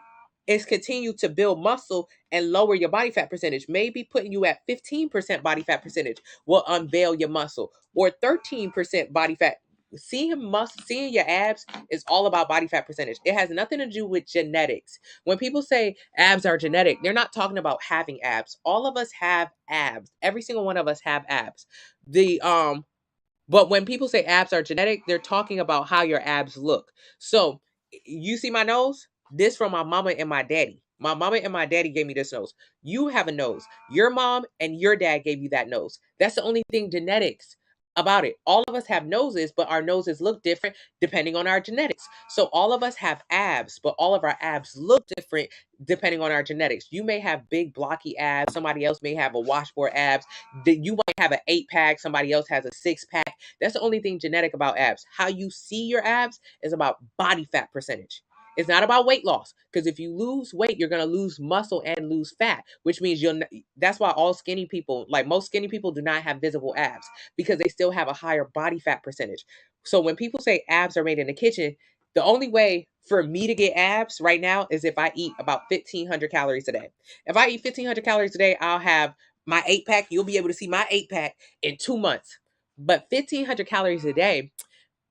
is continue to build muscle and lower your body fat percentage. Maybe putting you at 15% body fat percentage will unveil your muscle, or 13% body fat. Seeing your abs is all about body fat percentage. It has nothing to do with genetics. When people say abs are genetic, they're not talking about having abs. All of us have abs. Every single one of us have abs. But when people say abs are genetic, they're talking about how your abs look. So you see my nose? This from my mama and my daddy. My mama and my daddy gave me this nose. You have a nose. Your mom and your dad gave you that nose. That's the only thing genetics about it. All of us have noses, but our noses look different depending on our genetics. So all of us have abs, but all of our abs look different depending on our genetics. You may have big blocky abs. Somebody else may have a washboard abs. You might have an 8-pack. Somebody else has a 6-pack. That's the only thing genetic about abs. How you see your abs is about body fat percentage. It's not about weight loss, because if you lose weight, you're going to lose muscle and lose fat, which means that's why all skinny people, like most skinny people, do not have visible abs, because they still have a higher body fat percentage. So when people say abs are made in the kitchen, the only way for me to get abs right now is if I eat about 1,500 calories a day. If I eat 1,500 calories a day, I'll have my 8-pack. You'll be able to see my 8-pack in 2 months. But 1,500 calories a day,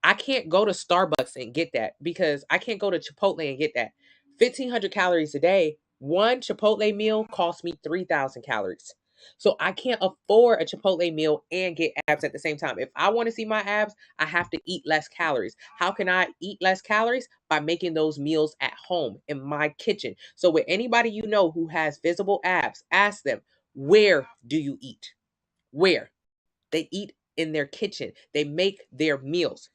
I can't go to Starbucks and get that, because I can't go to Chipotle and get that. 1,500 calories a day, one Chipotle meal costs me 3,000 calories. So I can't afford a Chipotle meal and get abs at the same time. If I want to see my abs, I have to eat less calories. How can I eat less calories? By making those meals at home in my kitchen. So with anybody you know who has visible abs, ask them, where do you eat? Where? They eat in their kitchen. They make their meals.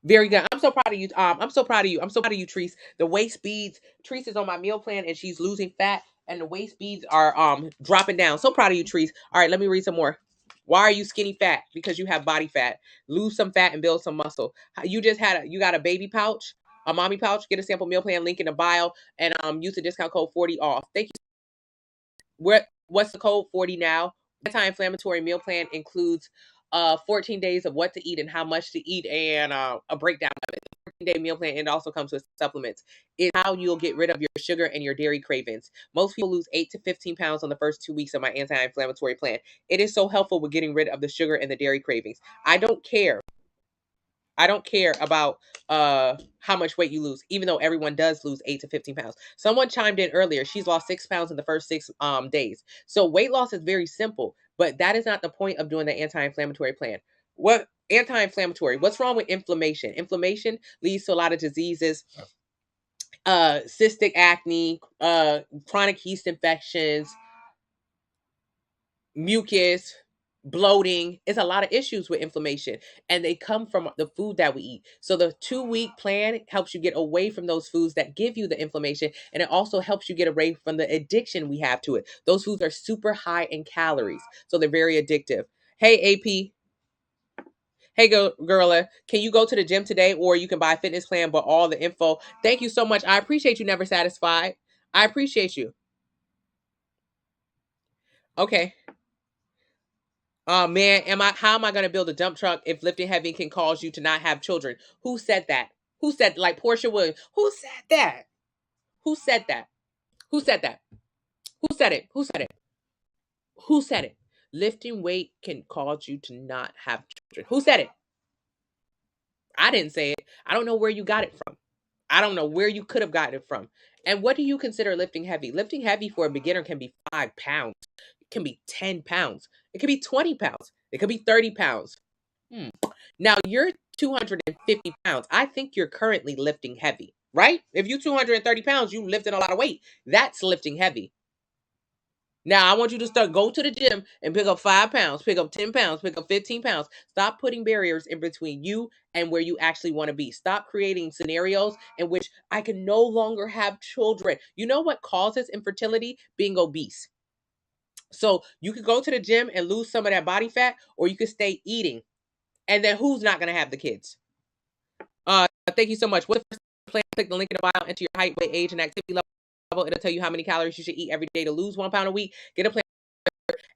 Very good. I'm so proud of you. I'm so proud of you. I'm so proud of you, Treese. The waist beads. Treese is on my meal plan and she's losing fat, and the waist beads are dropping down. So proud of you, Treese. All right, let me read some more. Why are you skinny fat? Because you have body fat. Lose some fat and build some muscle. You got a baby pouch, a mommy pouch. Get a sample meal plan link in the bio, and use the discount code 40 off. Thank you. What's the code 40 now? Anti-inflammatory meal plan includes 14 days of what to eat and how much to eat, and a breakdown of it. The 14-day meal plan, and also comes with supplements. Is how you'll get rid of your sugar and your dairy cravings. Most people lose 8 to 15 pounds on the first 2 weeks of my anti-inflammatory plan. It is so helpful with getting rid of the sugar and the dairy cravings. I don't care about how much weight you lose, even though everyone does lose 8 to 15 pounds. Someone chimed in earlier. She's lost 6 pounds in the first 6 days. So weight loss is very simple, but that is not the point of doing the anti-inflammatory plan. What anti-inflammatory? What's wrong with inflammation? Inflammation leads to a lot of diseases, cystic acne, chronic yeast infections, mucus, bloating. It's a lot of issues with inflammation, and they come from the food that we eat. So the 2-week plan helps you get away from those foods that give you the inflammation, and it also helps you get away from the addiction we have to it. Those foods are super high in calories, so they're very addictive. Hey, AP. Hey, Girla, can you go to the gym today, or you can buy a fitness plan, but all the info? Thank you so much. I appreciate you, Never Satisfied. I appreciate you. Okay. Man, how am I gonna build a dump truck if lifting heavy can cause you to not have children? Who said that? Who said, like Portia Williams? Who said that? Who said that? Who said that? Who said it? Who said it? Who said it? Lifting weight can cause you to not have children. Who said it? I didn't say it. I don't know where you got it from. I don't know where you could have gotten it from. And what do you consider lifting heavy? Lifting heavy for a beginner can be 5 pounds. It can be 10 pounds. It can be 20 pounds. It could be 30 pounds. Hmm. Now you're 250 pounds. I think you're currently lifting heavy, right? If you're 230 pounds, you lifting a lot of weight. That's lifting heavy. Now I want you to go to the gym and pick up 5 pounds, pick up 10 pounds, pick up 15 pounds. Stop putting barriers in between you and where you actually want to be. Stop creating scenarios in which I can no longer have children. You know what causes infertility? Being obese. So you could go to the gym and lose some of that body fat, or you could stay eating. And then who's not going to have the kids? Thank you so much. What's the first plan? Click the link in the bio, enter your height, weight, age, and activity level. It'll tell you how many calories you should eat every day to lose 1 pound a week. Get a plan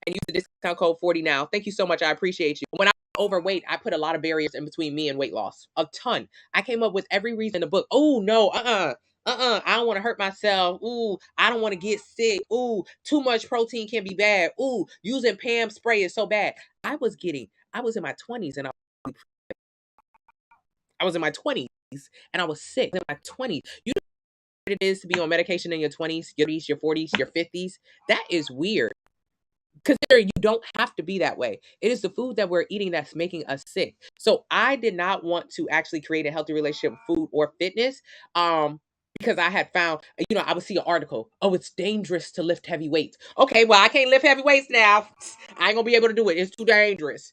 and use the discount code 40 now. Thank you so much. I appreciate you. When I was overweight, I put a lot of barriers in between me and weight loss. A ton. I came up with every reason in the book. Oh, no, I don't want to hurt myself. Ooh, I don't want to get sick. Ooh, too much protein can be bad. Ooh, using Pam spray is so bad. I was in my 20s and I was in my 20s and I was sick in my 20s. You know what it is to be on medication in your 20s, your 30s, your 40s, your 50s? That is weird. Consider you don't have to be that way. It is the food that we're eating that's making us sick. So I did not want to actually create a healthy relationship with food or fitness. Because I had found, I would see an article. Oh, it's dangerous to lift heavy weights. Okay, well, I can't lift heavy weights now. I ain't gonna be able to do it. It's too dangerous.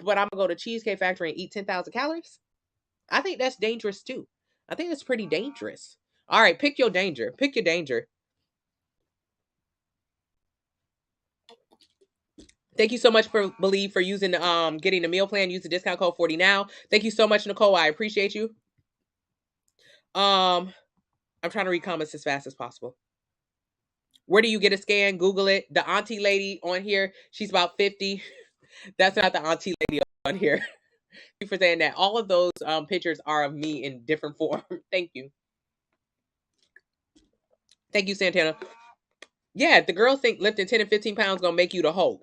But I'm gonna go to Cheesecake Factory and eat 10,000 calories. I think that's dangerous too. I think it's pretty dangerous. All right, pick your danger. Pick your danger. Thank you so much for Believe for using getting the meal plan. Use the discount code 40 now. Thank you so much, Nicole. I appreciate you. I'm trying to read comments as fast as possible. Where do you get a scan? Google it. The auntie lady on here, she's about 50. That's not the auntie lady on here. Thank you for saying that. All of those pictures are of me in different form. Thank you. Thank you, Santana. Yeah, the girls think lifting 10 and 15 pounds gonna make you the Hulk.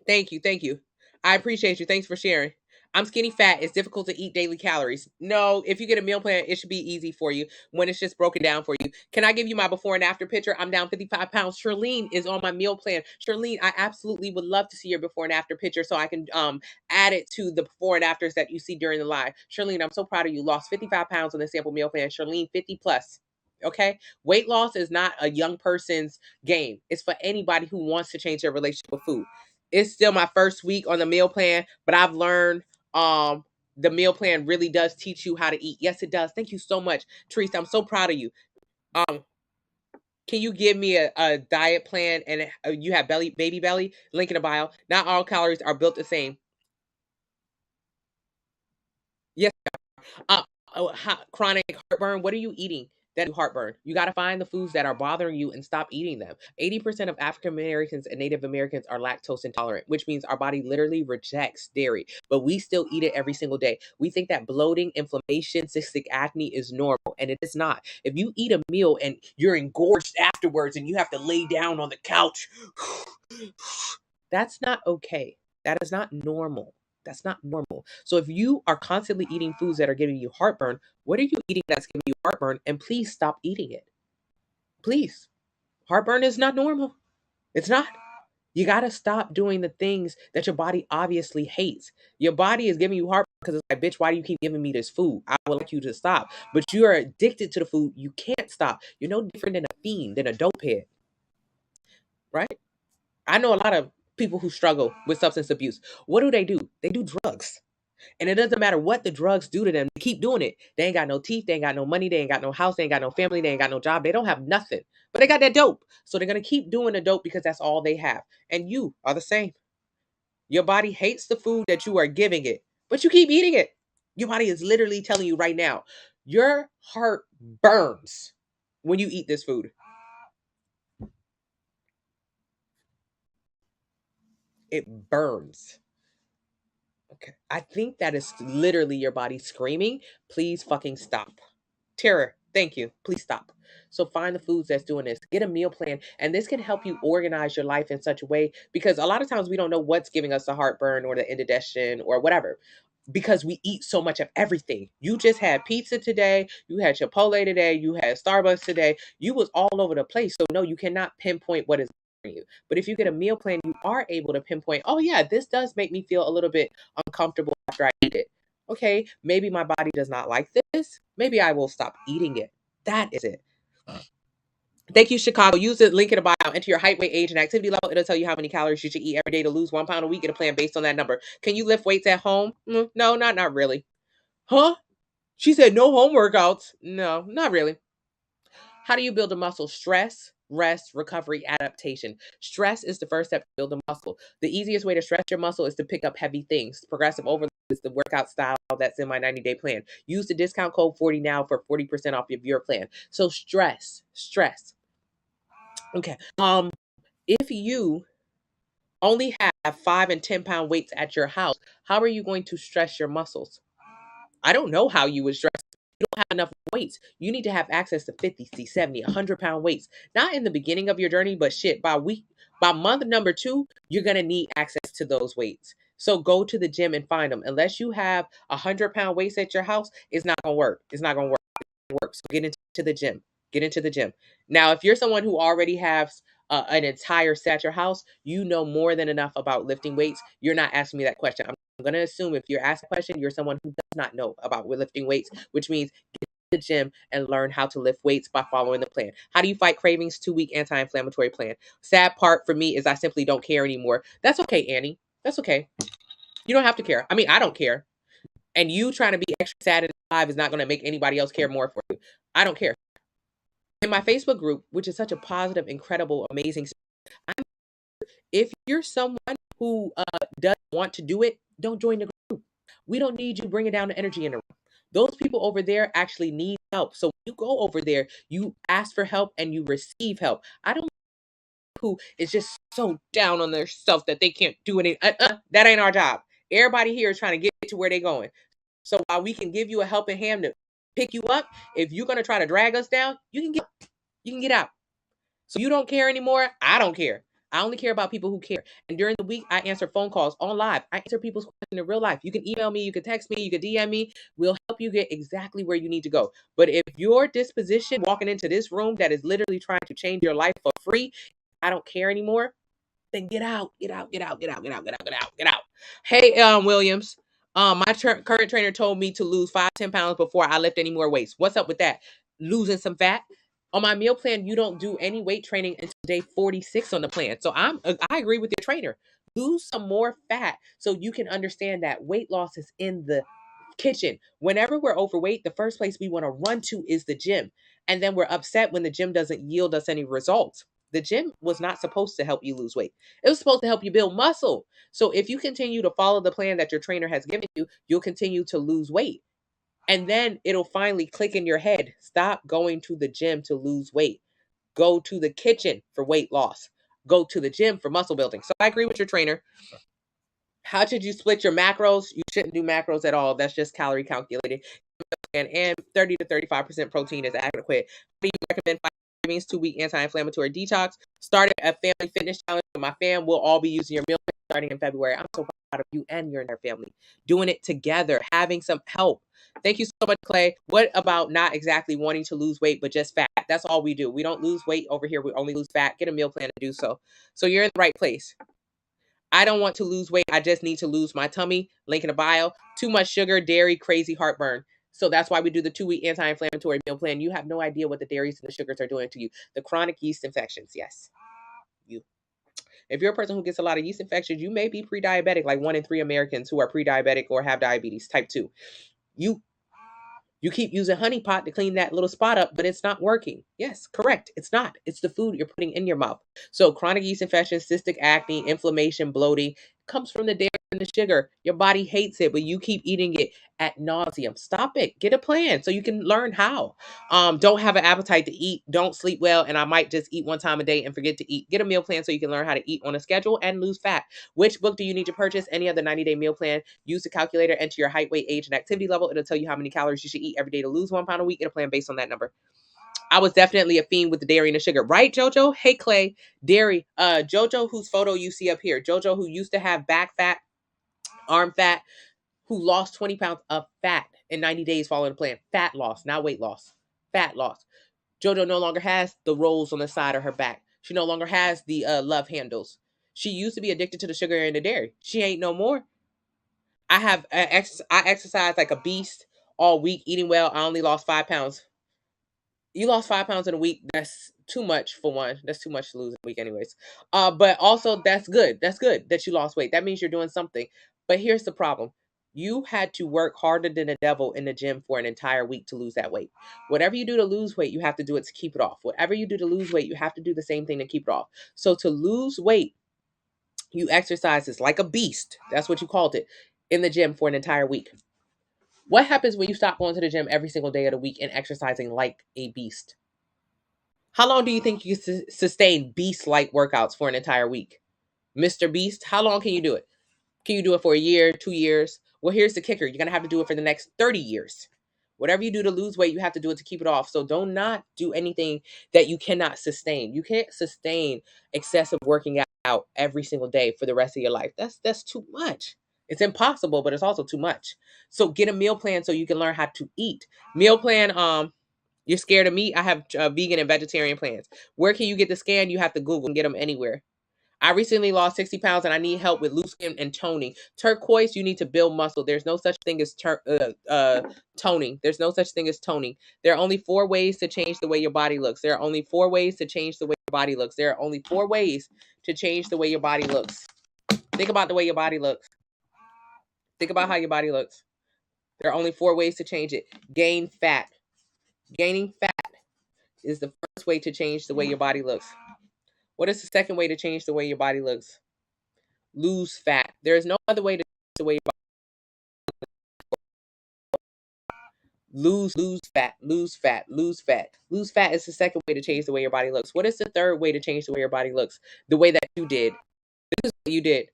Thank you. Thank you. I appreciate you. Thanks for sharing. I'm skinny fat. It's difficult to eat daily calories. No, if you get a meal plan, it should be easy for you when it's just broken down for you. Can I give you my before and after picture? I'm down 55 pounds. Charlene is on my meal plan. Charlene, I absolutely would love to see your before and after picture so I can add it to the before and afters that you see during the live. Charlene, I'm so proud of you. Lost 55 pounds on the sample meal plan. Charlene, 50 plus. Okay. Weight loss is not a young person's game. It's for anybody who wants to change their relationship with food. It's still my first week on the meal plan, but I've learned the meal plan really does teach you how to eat. Yes, it does. Thank you so much, Teresa. I'm so proud of you. Um, can you give me a diet plan and you have baby belly? Link in the bio. Not all calories are built the same. Yes. Uh, Chronic heartburn. What are you eating that do heartburn? You got to find the foods that are bothering you and stop eating them. 80% of African Americans and Native Americans are lactose intolerant, which means our body literally rejects dairy, but we still eat it every single day. We think that bloating, inflammation, cystic acne is normal, and it is not. If you eat a meal and you're engorged afterwards and you have to lay down on the couch, that's not okay. That is not normal. That's not normal. So if you are constantly eating foods that are giving you heartburn, what are you eating that's giving you heartburn? And please stop eating it. Please. Heartburn is not normal. It's not. You got to stop doing the things that your body obviously hates. Your body is giving you heartburn because it's like, bitch, why do you keep giving me this food? I would like you to stop. But you are addicted to the food. You can't stop. You're no different than a fiend, than a dope head. Right? I know a lot of people who struggle with substance abuse. What do? They do drugs. And it doesn't matter what the drugs do to them. They keep doing it. They ain't got no teeth. They ain't got no money. They ain't got no house. They ain't got no family. They ain't got no job. They don't have nothing. But they got that dope. So they're going to keep doing the dope because that's all they have. And you are the same. Your body hates the food that you are giving it, but you keep eating it. Your body is literally telling you right now, your heart burns when you eat this food. It burns. Okay. I think that is literally your body screaming, please fucking stop. Terror. Thank you. Please stop. So find the foods that's doing this. Get a meal plan. And this can help you organize your life in such a way, because a lot of times we don't know what's giving us the heartburn or the indigestion or whatever, because we eat so much of everything. You just had pizza today, you had Chipotle today, you had Starbucks today. You was all over the place. So no, you cannot pinpoint what is bothering you. But if you get a meal plan, you are able to pinpoint, oh yeah, this does make me feel a little bit uncomfortable after I eat it. Okay, maybe my body does not like this. Maybe I will stop eating it. That is it. Thank you, Chicago. Use the link in the bio. Enter your height, weight, age, and activity level. It'll tell you how many calories you should eat every day to lose 1 pound a week. Get a plan based on that number. Can you lift weights at home? No, not really. Huh? She said no home workouts. No, not really. How do you build a muscle? Stress, rest, recovery, adaptation. Stress is the first step to build a muscle. The easiest way to stress your muscle is to pick up heavy things. Progressive overload is the workout style that's in my 90-day plan. Use the discount code 40 now for 40% off of your plan. So stress. Okay. If you only have 5 and 10 pound weights at your house, how are you going to stress your muscles? I don't know how you would stress. You don't have enough weights. You need to have access to 50, 60, 70, 100 pound weights. Not in the beginning of your journey, but shit, by month number 2, you're going to need access to those weights. So go to the gym and find them. Unless you have 100 pound weights at your house, it's not going to work. It's not going to work. So get into the gym. Get into the gym. Now, if you're someone who already has an entire set at your house, you know more than enough about lifting weights. You're not asking me that question. I'm going to assume if you're asked a question, you're someone who does not know about lifting weights, which means get to the gym and learn how to lift weights by following the plan. How do you fight cravings? 2-week anti-inflammatory plan. Sad part for me is I simply don't care anymore. That's okay, Annie. That's okay. You don't have to care. I mean, I don't care. And you trying to be extra sad and alive is not going to make anybody else care more for you. I don't care. In my Facebook group, which is such a positive, incredible, amazing, if you're someone who doesn't want to do it, don't join the group. We don't need you bringing down the energy in the room. Those people over there actually need help. So when you go over there, you ask for help and you receive help. I don't know who is just so down on their self that they can't do anything. That ain't our job. Everybody here is trying to get to where they're going. So while we can give you a helping hand to pick you up, if you're going to try to drag us down, you can get out. So you don't care anymore. I don't care. I only care about people who care. And during the week, I answer phone calls on live. I answer people's questions in real life. You can email me, you can text me, you can DM me. We'll help you get exactly where you need to go. But if your disposition walking into this room that is literally trying to change your life for free, I don't care anymore, then get out. Hey, Williams. My current trainer told me to lose 5-10 pounds before I lift any more weights. What's up with that? Losing some fat? On my meal plan, you don't do any weight training until day 46 on the plan. So I agree with your trainer. Lose some more fat so you can understand that weight loss is in the kitchen. Whenever we're overweight, the first place we want to run to is the gym. And then we're upset when the gym doesn't yield us any results. The gym was not supposed to help you lose weight. It was supposed to help you build muscle. So if you continue to follow the plan that your trainer has given you, you'll continue to lose weight. And then it'll finally click in your head. Stop going to the gym to lose weight. Go to the kitchen for weight loss. Go to the gym for muscle building. So I agree with your trainer. How should you split your macros? You shouldn't do macros at all. That's just calorie calculated. And 30 to 35% protein is adequate. How do you recommend 2-week anti-inflammatory detox? Started a family fitness challenge with my fam. We'll all be using your meal plan starting in February. I'm so proud of you and your entire family. Doing it together, having some help. Thank you so much, Clay. What about not exactly wanting to lose weight, but just fat? That's all we do. We don't lose weight over here. We only lose fat. Get a meal plan to do so. So you're in the right place. I don't want to lose weight. I just need to lose my tummy. Link in the bio. Too much sugar, dairy, crazy heartburn. So that's why we do the 2-week anti-inflammatory meal plan. You have no idea what the dairies and the sugars are doing to you. The chronic yeast infections. Yes. You. If you're a person who gets a lot of yeast infections, you may be pre-diabetic, like 1 in 3 Americans who are pre-diabetic or have diabetes type 2. You keep using honey pot to clean that little spot up, but it's not working. Yes, correct. It's not. It's the food you're putting in your mouth. So chronic yeast infections, cystic acne, inflammation, bloating, comes from the dairy and the sugar. Your body hates it, but you keep eating it at nauseum. Stop it. Get a plan so you can learn how. Don't have an appetite to eat. Don't sleep well. And I might just eat one time a day and forget to eat. Get a meal plan so you can learn how to eat on a schedule and lose fat. Which book do you need to purchase? Any other 90-day meal plan. Use the calculator, enter your height, weight, age, and activity level. It'll tell you how many calories you should eat every day to lose 1 pound a week. Get a plan based on that number. I was definitely a fiend with the dairy and the sugar, right, Jojo? Hey, Clay, dairy. Jojo, whose photo you see up here. Jojo, who used to have back fat, arm fat, who lost 20 pounds of fat in 90 days following the plan. Fat loss, not weight loss. Fat loss. Jojo no longer has the rolls on the side of her back. She no longer has the love handles. She used to be addicted to the sugar and the dairy. She ain't no more. I exercise like a beast all week, eating well. I only lost 5 pounds. You lost 5 pounds in a week. That's too much for one. That's too much to lose in a week, anyways. But also that's good. That's good that you lost weight. That means you're doing something. But here's the problem. You had to work harder than the devil in the gym for an entire week to lose that weight. Whatever you do to lose weight, you have to do it to keep it off. Whatever you do to lose weight, you have to do the same thing to keep it off. So to lose weight, you exercise is like a beast. That's what you called it in the gym for an entire week. What happens when you stop going to the gym every single day of the week and exercising like a beast? How long do you think you can sustain beast-like workouts for an entire week? Mr. Beast, how long can you do it? Can you do it for a year, 2 years? Well, here's the kicker. You're going to have to do it for the next 30 years. Whatever you do to lose weight, you have to do it to keep it off. So do not do anything that you cannot sustain. You can't sustain excessive working out every single day for the rest of your life. That's too much. It's impossible, but it's also too much. So get a meal plan so you can learn how to eat. Meal plan, you're scared of meat? I have vegan and vegetarian plans. Where can you get the scan? You have to Google and get them anywhere. I recently lost 60 pounds and I need help with loose skin and toning. Turquoise, you need to build muscle. There's no such thing as toning. There's no such thing as toning. There are only 4 ways to change the way your body looks. There are only 4 ways to change the way your body looks. There are only 4 ways to change the way your body looks. Think about the way your body looks. Think about how your body looks. There are only 4 ways to change it. Gain fat. Gaining fat is the first way to change the way your body looks. What is the second way to change the way your body looks? Lose fat. There is no other way to change the way your body lose fat, lose fat, lose fat. Lose fat is the second way to change the way your body looks. What is the third way to change the way your body looks? The way that you did. This is what you did.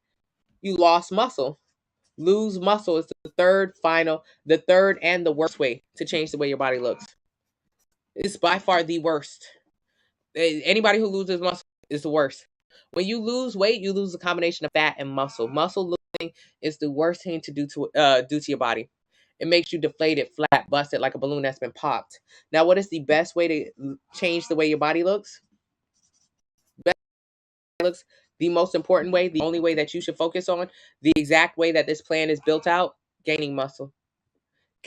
You lost muscle. Lose muscle is the third and the worst way to change the way your body looks. It's by far the worst. Anybody who loses muscle is the worst. When you lose weight, you lose a combination of fat and muscle. Muscle losing is the worst thing to do to your body. It makes you deflated, flat, busted, like a balloon that's been popped. Now, what is the best way to change the way your body looks? The most important way, the only way that you should focus on, the exact way that this plan is built out, gaining muscle.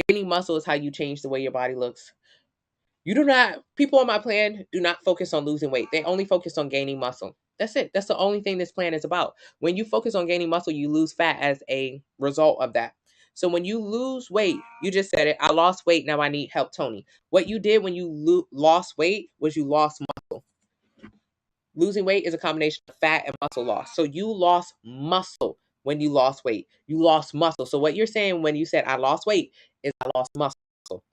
Gaining muscle is how you change the way your body looks. People on my plan do not focus on losing weight. They only focus on gaining muscle. That's it. That's the only thing this plan is about. When you focus on gaining muscle, you lose fat as a result of that. So when you lose weight, you just said it, I lost weight, now I need help, Tony. What you did when you lost weight was you lost muscle. Losing weight is a combination of fat and muscle loss. So you lost muscle when you lost weight. You lost muscle. So what you're saying when you said I lost weight is I lost muscle.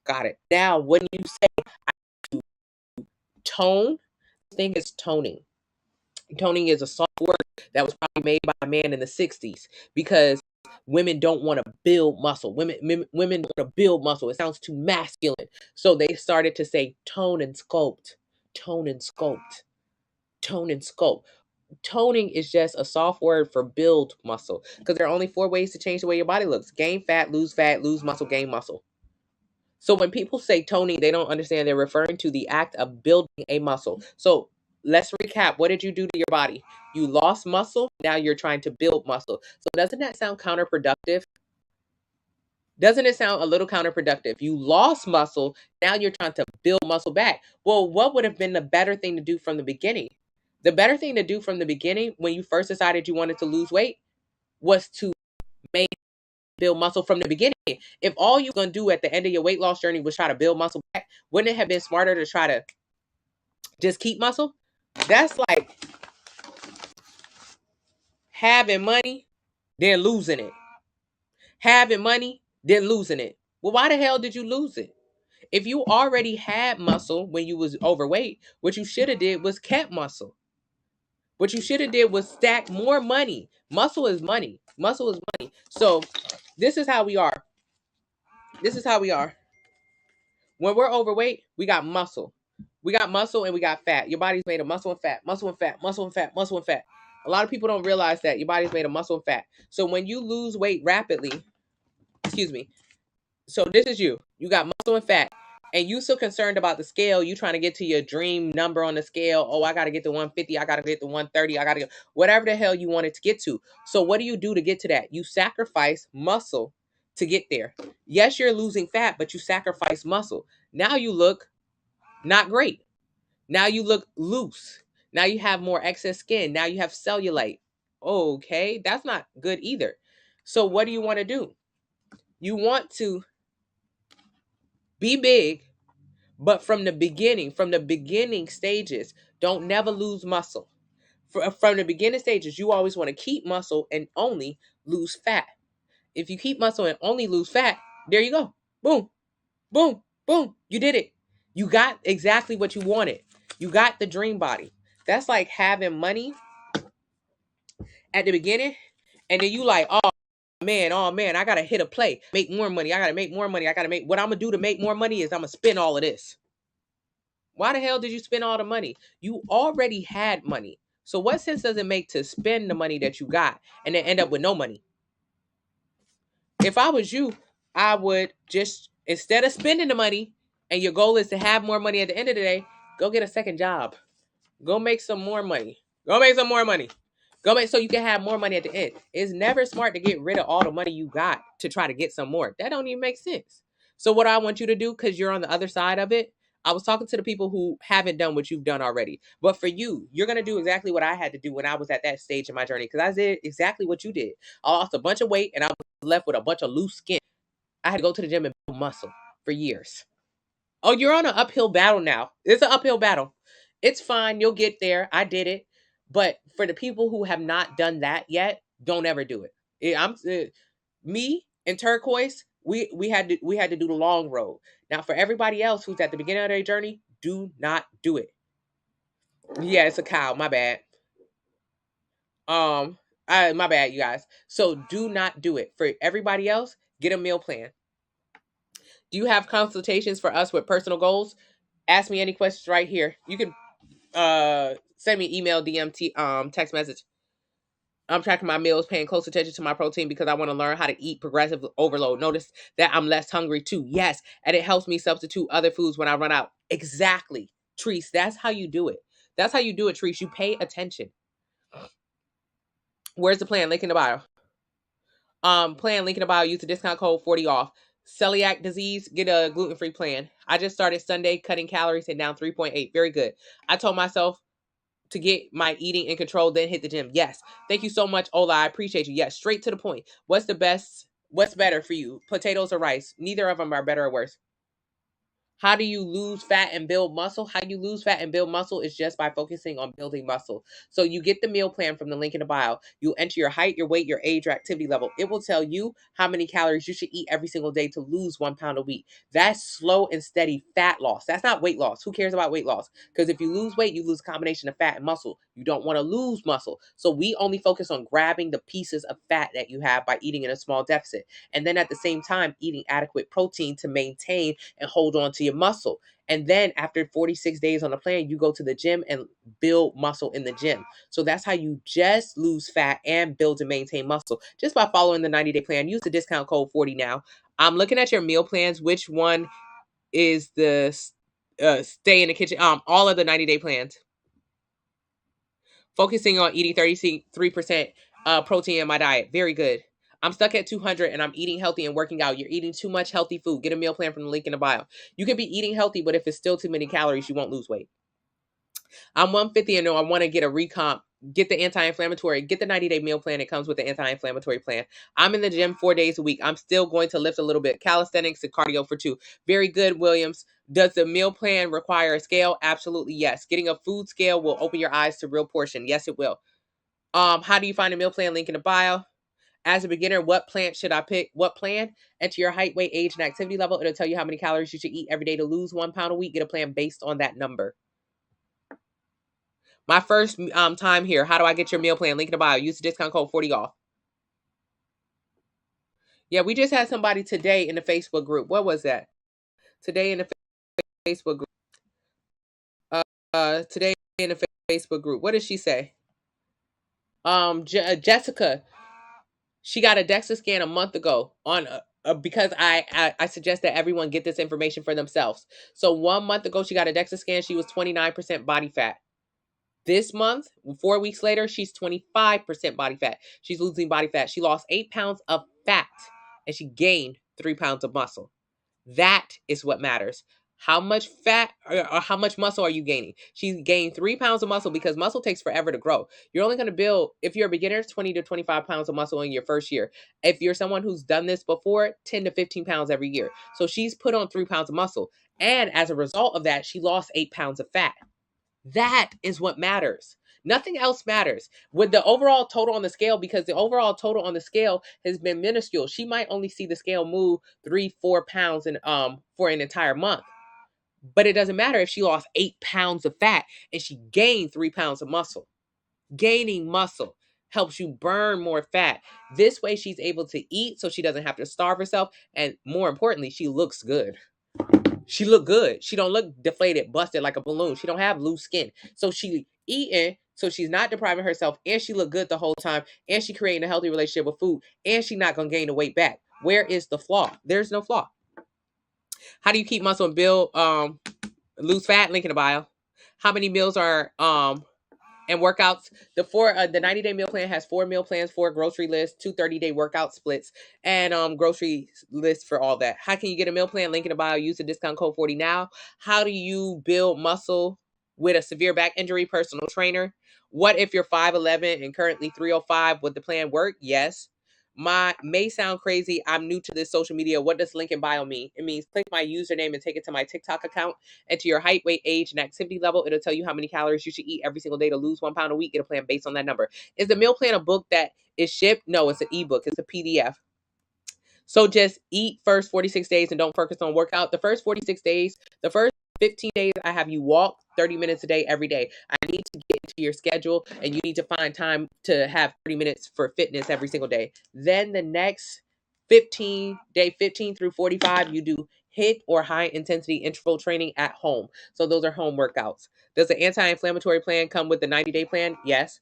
Got it. Now, when you say tone, the thing is toning. Toning is a soft word that was probably made by a man in the 60s because women don't want to build muscle. Women want to build muscle. It sounds too masculine. So they started to say tone and sculpt. Tone and sculpt. Tone and sculpt. Toning is just a soft word for build muscle because there are only 4 ways to change the way your body looks. Gain fat, lose muscle, gain muscle. So when people say toning, they don't understand they're referring to the act of building a muscle. So let's recap. What did you do to your body? You lost muscle. Now you're trying to build muscle. So doesn't that sound counterproductive? Doesn't it sound a little counterproductive? You lost muscle. Now you're trying to build muscle back. Well, what would have been the better thing to do from the beginning? The better thing to do from the beginning when you first decided you wanted to lose weight was to build muscle from the beginning. If all you're going to do at the end of your weight loss journey was try to build muscle back, wouldn't it have been smarter to try to just keep muscle? That's like having money then losing it. Having money, then losing it. Well, why the hell did you lose it? If you already had muscle when you was overweight, what you should have did was kept muscle. What you should have did was stack more money. Muscle is money. Muscle is money. So this is how we are. This is how we are. When we're overweight, we got muscle. We got muscle and we got fat. Your body's made of muscle and fat, muscle and fat, muscle and fat, muscle and fat. A lot of people don't realize that your body's made of muscle and fat. So when you lose weight rapidly, excuse me. So this is you. You got muscle and fat. And you so concerned about the scale, you trying to get to your dream number on the scale. Oh, I got to get to 150. I got to get to 130. I got to get whatever the hell you wanted to get to. So what do you do to get to that? You sacrifice muscle to get there. Yes, you're losing fat, but you sacrifice muscle. Now you look not great. Now you look loose. Now you have more excess skin. Now you have cellulite. Okay, that's not good either. So what do you want to do? You want to be big, but from the beginning stages, don't never lose muscle. From the beginning stages, you always want to keep muscle and only lose fat. If you keep muscle and only lose fat, there you go. Boom, boom, boom. You did it. You got exactly what you wanted. You got the dream body. That's like having money at the beginning, and then you like, oh man, I gotta hit a play, make more money. I gotta make more money. What I'm gonna do to make more money is I'm gonna spend all of this. Why the hell did you spend all the money? You already had money. So what sense does it make to spend the money that you got and then end up with no money? If I was you, I would just, instead of spending the money and your goal is to have more money at the end of the day, go get a second job. Go make some more money. Go make some more money. Go make so you can have more money at the end. It's never smart to get rid of all the money you got to try to get some more. That don't even make sense. So what I want you to do, because you're on the other side of it, I was talking to the people who haven't done what you've done already. But for you, you're going to do exactly what I had to do when I was at that stage in my journey. Because I did exactly what you did. I lost a bunch of weight and I was left with a bunch of loose skin. I had to go to the gym and build muscle for years. Oh, you're on an uphill battle now. It's an uphill battle. It's fine. You'll get there. I did it. But for the people who have not done that yet, don't ever do it. Me and Turquoise, we had to do the long road. Now for everybody else who's at the beginning of their journey, do not do it. Yeah, it's a cow. My bad. My bad, you guys. So do not do it. For everybody else, get a meal plan. Do you have consultations for us with personal goals? Ask me any questions right here. You can send me email, DM, text message. I'm tracking my meals, paying close attention to my protein because I want to learn how to eat progressive overload. Notice that I'm less hungry too. Yes, and it helps me substitute other foods when I run out. Exactly. Treese, that's how you do it. That's how you do it, Treese. You pay attention. Where's the plan? Link in the bio. Plan, link in the bio. Use the discount code 40 off. Celiac disease, get a gluten-free plan. I just started Sunday cutting calories and down 3.8. Very good. I told myself to get my eating in control, then hit the gym. Yes. Thank you so much, Ola. I appreciate you. Yes. Straight to the point. What's better for you? Potatoes or rice? Neither of them are better or worse. How do you lose fat and build muscle? How you lose fat and build muscle is just by focusing on building muscle. So you get the meal plan from the link in the bio. You enter your height, your weight, your age, your activity level. It will tell you how many calories you should eat every single day to lose 1 pound a week. That's slow and steady fat loss. That's not weight loss. Who cares about weight loss? Because if you lose weight, you lose a combination of fat and muscle. You don't want to lose muscle. So we only focus on grabbing the pieces of fat that you have by eating in a small deficit. And then at the same time, eating adequate protein to maintain and hold on to your muscle. And then after 46 days on the plan, you go to the gym and build muscle in the gym. So that's how you just lose fat and build and maintain muscle just by following the 90-day plan. Use the discount code 40 now. I'm looking at your meal plans. Which one is the stay in the kitchen? All of the 90-day plans. Focusing on eating 33% protein in my diet. Very good. I'm stuck at 200 and I'm eating healthy and working out. You're eating too much healthy food. Get a meal plan from the link in the bio. You can be eating healthy, but if it's still too many calories, you won't lose weight. I'm 150 and know I want to get a recomp. Get the anti-inflammatory. Get the 90-day meal plan. It comes with the anti-inflammatory plan. I'm in the gym 4 days a week. I'm still going to lift a little bit. Calisthenics and cardio for 2. Very good, Williams. Does the meal plan require a scale? Absolutely, yes. Getting a food scale will open your eyes to real portion. Yes, it will. How do you find a meal plan? Link in the bio. As a beginner, what plant should I pick? What plan? Enter your height, weight, age, and activity level. It'll tell you how many calories you should eat every day to lose 1 pound a week. Get a plan based on that number. My first time here. How do I get your meal plan? Link in the bio. Use the discount code 40 off. Yeah, we just had somebody today in the Facebook group. What was that? Today in the Facebook group. Today in the Facebook group. What did she say? Jessica, she got a DEXA scan a month ago on because I suggest that everyone get this information for themselves. So 1 month ago, she got a DEXA scan. She was 29% body fat. This month, 4 weeks later, she's 25% body fat. She's losing body fat. She lost 8 pounds of fat and she gained 3 pounds of muscle. That is what matters. How much fat or how much muscle are you gaining? She's gained 3 pounds of muscle because muscle takes forever to grow. You're only going to build, if you're a beginner, 20 to 25 pounds of muscle in your first year. If you're someone who's done this before, 10 to 15 pounds every year. So she's put on 3 pounds of muscle. And as a result of that, she lost 8 pounds of fat. That is what matters. Nothing else matters with the overall total on the scale, because the overall total on the scale has been minuscule. She might only see the scale move 3-4 pounds in for an entire month, but it doesn't matter if she lost 8 pounds of fat and she gained 3 pounds of muscle. Gaining muscle helps you burn more fat. This way she's able to eat so she doesn't have to starve herself, and more importantly, she looks good. She look good. She don't look deflated, busted like a balloon. She don't have loose skin. So she eating, so she's not depriving herself, and she look good the whole time, and she creating a healthy relationship with food, and she not gonna gain the weight back. Where is the flaw? There's no flaw. How do you keep muscle and build lose fat? Link in the bio. How many meals are and workouts? The 90-day meal plan has 4 meal plans, 4 grocery lists, 2 30-day workout splits, and grocery lists for all that. How can you get a meal plan? Link in the bio. Use the discount code 40 now. How do you build muscle with a severe back injury? Personal trainer. What if you're 5'11" and currently 305? Would the plan work? Yes. May sound crazy. I'm new to this social media. What does link in bio mean? It means click my username and take it to my TikTok account. Enter your height, weight, age, and activity level. It'll tell you how many calories you should eat every single day to lose 1 pound a week. Get a plan based on that number. Is the meal plan a book that is shipped? No, it's an ebook. It's a PDF. So just eat first 46 days and don't focus on workout. The first 46 days, the first 15 days, I have you walk 30 minutes a day every day. I need to get into your schedule, and you need to find time to have 30 minutes for fitness every single day. Then the next 15 through 45, you do HIIT or high intensity interval training at home. So those are home workouts. Does the anti-inflammatory plan come with the 90-day plan? Yes.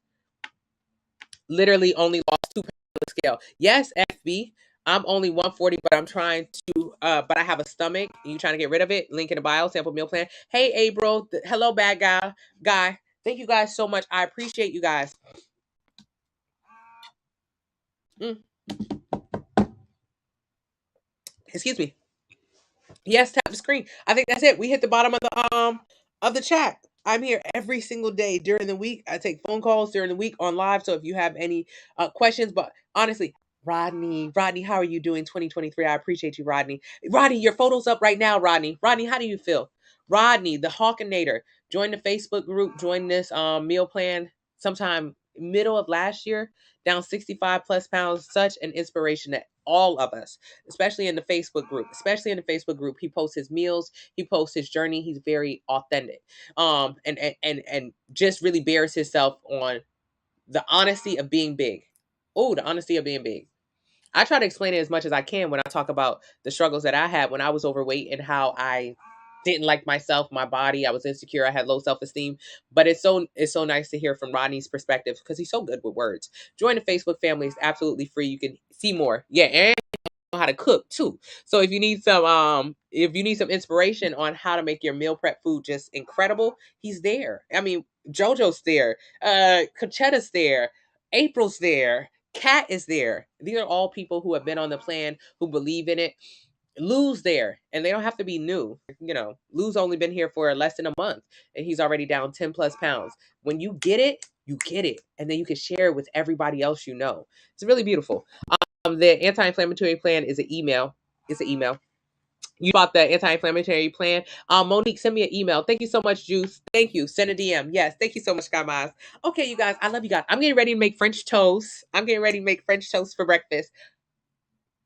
Literally only lost 2 pounds on the scale. Yes, FB. I'm only 140, but I'm trying to, but I have a stomach. You trying to get rid of it? Link in the bio, sample meal plan. Hey, April. Hello, bad guy. Thank you guys so much. I appreciate you guys. Excuse me. Yes, tap the screen. I think that's it. We hit the bottom of the chat. I'm here every single day during the week. I take phone calls during the week on live. So if you have any questions, but honestly, Rodney, how are you doing 2023? I appreciate you, Rodney. Rodney, your photo's up right now, Rodney. Rodney, how do you feel? Rodney, the Hawkinator, join the Facebook group, join this meal plan sometime middle of last year, down 65 plus pounds. Such an inspiration to all of us, especially in the Facebook group. He posts his meals, he posts his journey. He's very authentic. And just really bears himself on the honesty of being big. Oh, the honesty of being big. I try to explain it as much as I can when I talk about the struggles that I had when I was overweight and how I didn't like myself, my body. I was insecure. I had low self-esteem. But it's so nice to hear from Rodney's perspective because he's so good with words. Join the Facebook family. It's absolutely free. You can see more. Yeah, and know how to cook too. So if you need some inspiration on how to make your meal prep food just incredible, he's there. I mean, JoJo's there, Conchetta's there, April's there, Kat is there. These are all people who have been on the plan, who believe in it. Lou's there, and they don't have to be new. You know, Lou's only been here for less than a month, and he's already down 10 plus pounds. When you get it, and then you can share it with everybody else you know. It's really beautiful. The anti-inflammatory plan is an email. It's an email. You bought the anti-inflammatory plan. Monique, send me an email. Thank you so much, Juice. Thank you. Send a DM. Yes, thank you so much, guys. Okay, you guys, I love you guys. I'm getting ready to make French toast. I'm getting ready to make French toast for breakfast.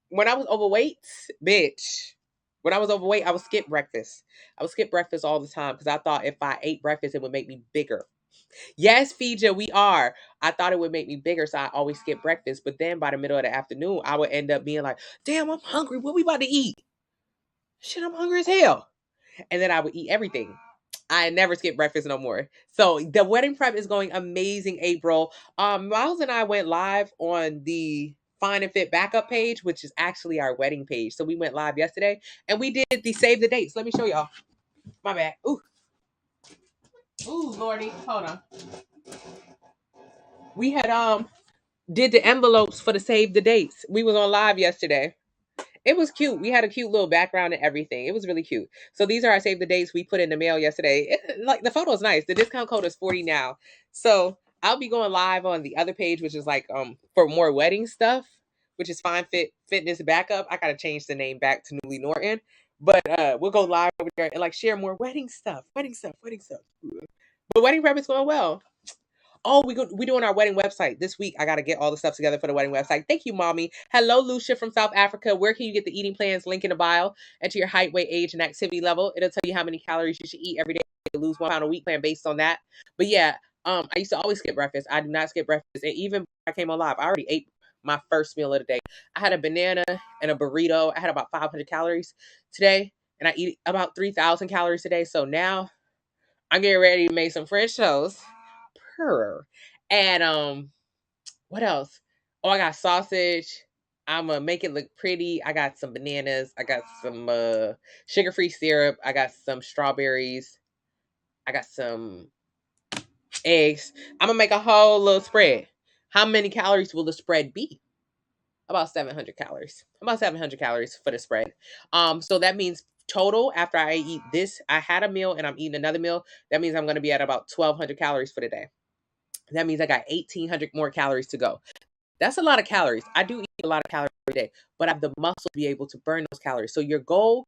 When I was overweight, bitch. When I was overweight, I would skip breakfast. I would skip breakfast all the time because I thought if I ate breakfast, it would make me bigger. Yes, Fija, we are. I thought it would make me bigger, so I always skip breakfast. But then by the middle of the afternoon, I would end up being like, damn, I'm hungry. What we about to eat? Shit, I'm hungry as hell. And then I would eat everything. I never skip breakfast no more. So the wedding prep is going amazing, April. Miles and I went live on the Fine and Fit backup page, which is actually our wedding page. So we went live yesterday and we did the save the dates. Let me show y'all. My bad. Ooh, Lordy. Hold on. We had did the envelopes for the save the dates. We was on live yesterday. It was cute. We had a cute little background and everything. It was really cute. So these are our save the dates we put in the mail yesterday. Like the photo is nice. The discount code is 40 now. So I'll be going live on the other page, which is like for more wedding stuff, which is Fine Fit Fitness Backup. I gotta change the name back to Newly Norton. But we'll go live over there and like share more wedding stuff. Wedding stuff. But wedding prep is going well. Oh, we doing our wedding website this week. I got to get all the stuff together for the wedding website. Thank you, mommy. Hello, Lucia from South Africa. Where can you get the eating plans? Link in the bio. Enter your height, weight, age, and activity level. It'll tell you how many calories you should eat every day to lose 1 pound a week plan based on that. But yeah, I used to always skip breakfast. I do not skip breakfast. And even when I came on live, I already ate my first meal of the day. I had a banana and a burrito. I had about 500 calories today, and I eat about 3,000 calories today. So now I'm getting ready to make some French toast. Purr. And what else? Oh, I got sausage. I'm gonna make it look pretty. I got some bananas. I got some sugar-free syrup. I got some strawberries. I got some eggs. I'm gonna make a whole little spread. How many calories will the spread be? About 700 calories. About 700 calories for the spread. So that means total after I eat this, I had a meal and I'm eating another meal. That means I'm gonna be at about 1,200 calories for the day. That means I got 1,800 more calories to go. That's a lot of calories. I do eat a lot of calories every day, but I have the muscle to be able to burn those calories. So your goal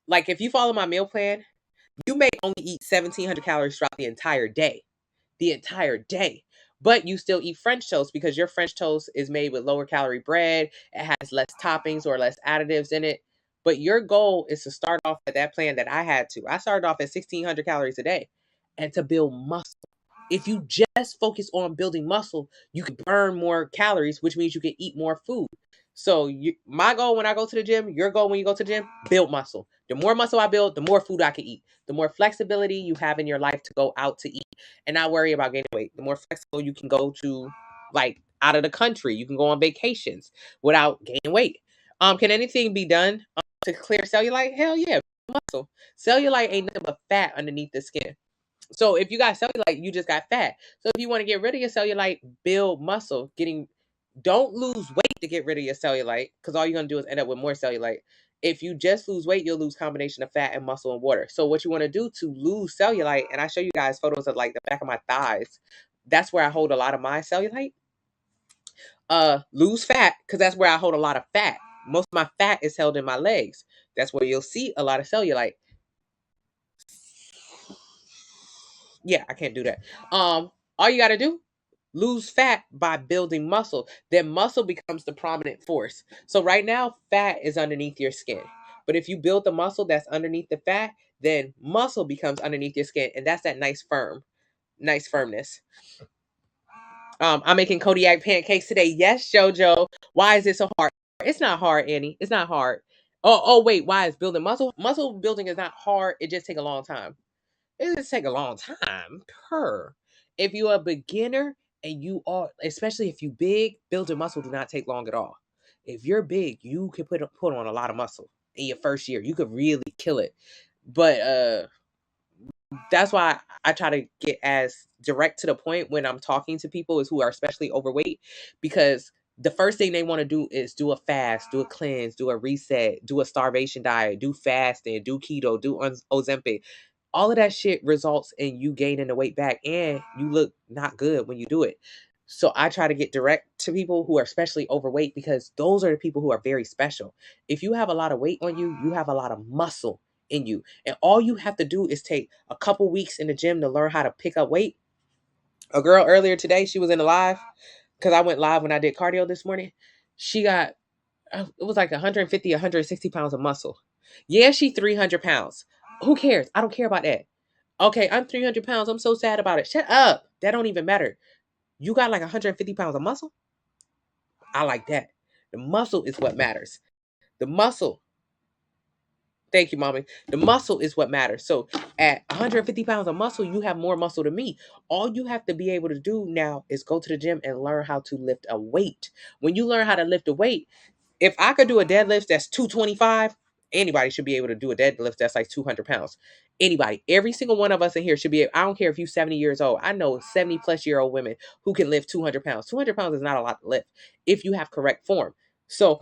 like if you follow my meal plan, you may only eat 1,700 calories throughout the entire day. The entire day. But you still eat French toast because your French toast is made with lower calorie bread. It has less toppings or less additives in it. But your goal is to start off at that plan that I had to. I started off at 1,600 calories a day and to build muscle. If you just focus on building muscle, you can burn more calories, which means you can eat more food. So my goal when I go to the gym, your goal when you go to the gym, build muscle. The more muscle I build, the more food I can eat. The more flexibility you have in your life to go out to eat and not worry about gaining weight. The more flexible you can go to like out of the country. You can go on vacations without gaining weight. Can anything be done to clear cellulite? Hell yeah, muscle. Cellulite ain't nothing but fat underneath the skin. So if you got cellulite, you just got fat. So if you want to get rid of your cellulite, build muscle. Don't lose weight to get rid of your cellulite because all you're gonna do is end up with more cellulite. If you just lose weight, you'll lose combination of fat and muscle and water. So what you want to do to lose cellulite, and I show you guys photos of like the back of my thighs. That's where I hold a lot of my cellulite. Lose fat because that's where I hold a lot of fat. Most of my fat is held in my legs. That's where you'll see a lot of cellulite. Yeah, I can't do that. All you got to do, lose fat by building muscle. Then muscle becomes the prominent force. So right now, fat is underneath your skin. But if you build the muscle that's underneath the fat, then muscle becomes underneath your skin. And that's that nice firmness. I'm making Kodiak pancakes today. Yes, Jojo. Why is it so hard? It's not hard, Annie. It's not hard. Wait. Why is building muscle? Muscle building is not hard. It just take a long time. It just take a long time. If you're a beginner and you are, especially if you big, building muscle do not take long at all. If you're big, you can put on a lot of muscle in your first year. You could really kill it. But that's why I try to get as direct to the point when I'm talking to people is who are especially overweight, because the first thing they want to do is do a fast, do a cleanse, do a reset, do a starvation diet, do fasting, do keto, do Ozempic. All of that shit results in you gaining the weight back and you look not good when you do it. So I try to get direct to people who are especially overweight, because those are the people who are very special. If you have a lot of weight on you, you have a lot of muscle in you. And all you have to do is take a couple weeks in the gym to learn how to pick up weight. A girl earlier today, she was in the live, because I went live when I did cardio this morning. She got, it was like 150, 160 pounds of muscle. Yeah, she 300 pounds. Who cares? I don't care about that. Okay, I'm 300 pounds. I'm so sad about it. Shut up. That don't even matter. You got like 150 pounds of muscle? I like that. The muscle is what matters. The muscle. Thank you, mommy. The muscle is what matters. So at 150 pounds of muscle, you have more muscle than me. All you have to be able to do now is go to the gym and learn how to lift a weight. When you learn how to lift a weight, if I could do a deadlift that's 225, anybody should be able to do a deadlift that's like 200 pounds. Anybody, every single one of us in here should be able, I don't care if you're 70 years old. I know 70 plus year old women who can lift 200 pounds. 200 pounds is not a lot to lift if you have correct form. So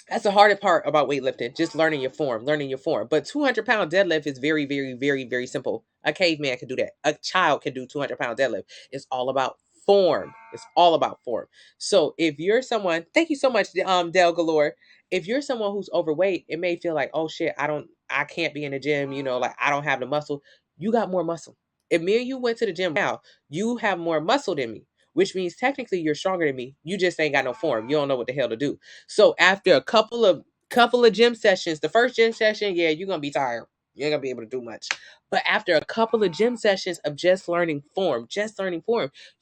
that's the hardest part about weightlifting, just learning your form, learning your form. But 200-pound deadlift is very, very, very, very simple. A caveman can do that. A child can do 200-pound deadlift. It's all about form. It's all about form. So if you're someone, thank you so much, Del Galore. If you're someone who's overweight, it may feel like, oh shit, I can't be in the gym, like I don't have the muscle. You got more muscle. If me and you went to the gym now, you have more muscle than me, which means technically you're stronger than me. You just ain't got no form. You don't know what the hell to do. So after a couple of gym sessions, the first gym session, yeah, you're gonna be tired. You ain't gonna be able to do much. But after a couple of gym sessions of just learning form, you're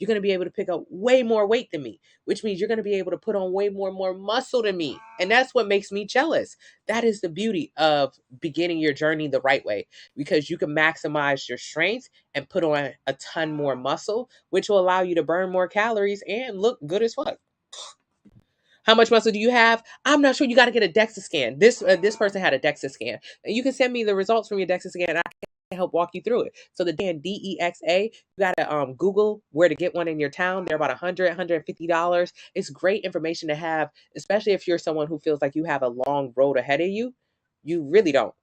gonna be able to pick up way more weight than me, which means you're gonna be able to put on way more muscle than me. And that's what makes me jealous. That is the beauty of beginning your journey the right way, because you can maximize your strength and put on a ton more muscle, which will allow you to burn more calories and look good as fuck. How much muscle do you have? I'm not sure. You got to get a DEXA scan. This person had a DEXA scan. And you can send me the results from your DEXA scan, and I can help walk you through it. So the DEXA, you got to Google where to get one in your town. They're about $150. It's great information to have, especially if you're someone who feels like you have a long road ahead of you. You really don't.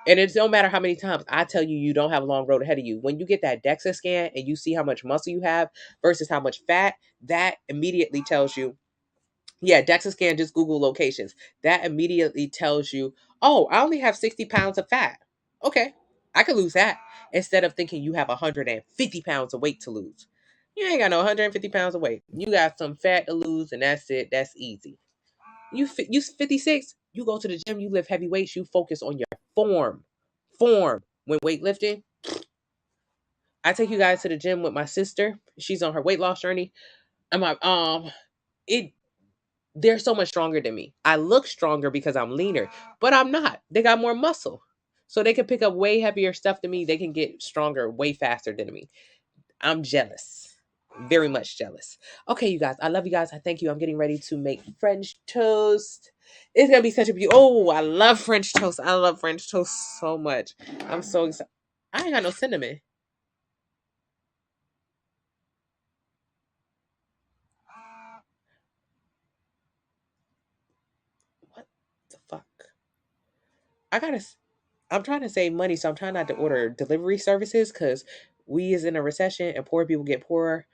And it don't matter how many times I tell you you don't have a long road ahead of you. When you get that DEXA scan and you see how much muscle you have versus how much fat, that immediately tells you, yeah, DEXA scan, just Google locations. That immediately tells you, oh, I only have 60 pounds of fat. Okay, I could lose that. Instead of thinking you have 150 pounds of weight to lose. You ain't got no 150 pounds of weight. You got some fat to lose, and that's it. That's easy. You 56, you go to the gym, you lift heavy weights, you focus on your form. Form. When weightlifting, I take you guys to the gym with my sister. She's on her weight loss journey. I'm like, it they're so much stronger than me. I look stronger because I'm leaner, but I'm not. They got more muscle. So they can pick up way heavier stuff than me. They can get stronger way faster than me. I'm jealous. Very much jealous. Okay, you guys. I love you guys. I thank you. I'm getting ready to make French toast. It's going to be such a beautiful. Oh, I love French toast. I love French toast so much. I'm so excited. I ain't got no cinnamon. What the fuck? I gotta. I'm trying to save money, so I'm trying not to order delivery services because we is in a recession and poor people get poorer.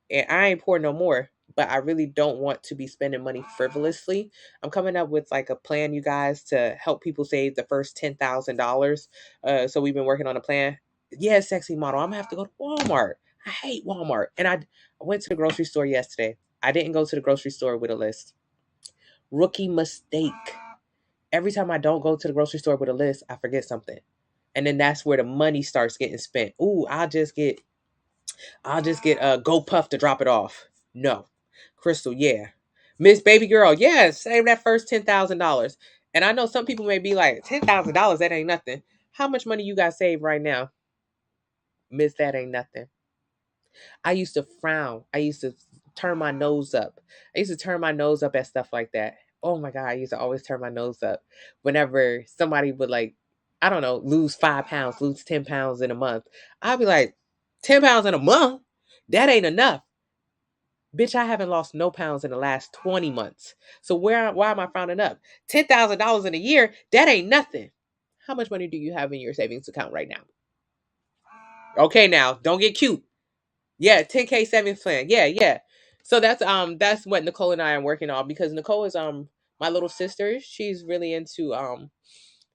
And I ain't poor no more, but I really don't want to be spending money frivolously. I'm coming up with like a plan, you guys, to help people save the first $10,000. So we've been working on a plan. Yeah, sexy model. I'm gonna have to go to Walmart. I hate Walmart, and I went to the grocery store yesterday. I didn't go to the grocery store with a list. Rookie mistake. Every time I don't go to the grocery store with a list, I forget something. And then that's where the money starts getting spent. Ooh, I'll just get a Go Puff to drop it off. No. Crystal, yeah. Miss Baby Girl, yeah, save that first $10,000. And I know some people may be like, $10,000, that ain't nothing. How much money you got saved right now? Miss, that ain't nothing. I used to frown. I used to turn my nose up. I used to turn my nose up at stuff like that. Oh my God, I used to always turn my nose up whenever somebody would, like, I don't know, lose 5 pounds, lose 10 pounds in a month. I'd be like, 10 pounds in a month? That ain't enough. Bitch, I haven't lost no pounds in the last 20 months. So why am I frowning up? $10,000 in a year, that ain't nothing. How much money do you have in your savings account right now? Okay, now, don't get cute. Yeah, 10K savings plan. Yeah, yeah. So that's what Nicole and I are working on, because Nicole is my little sister. She's really into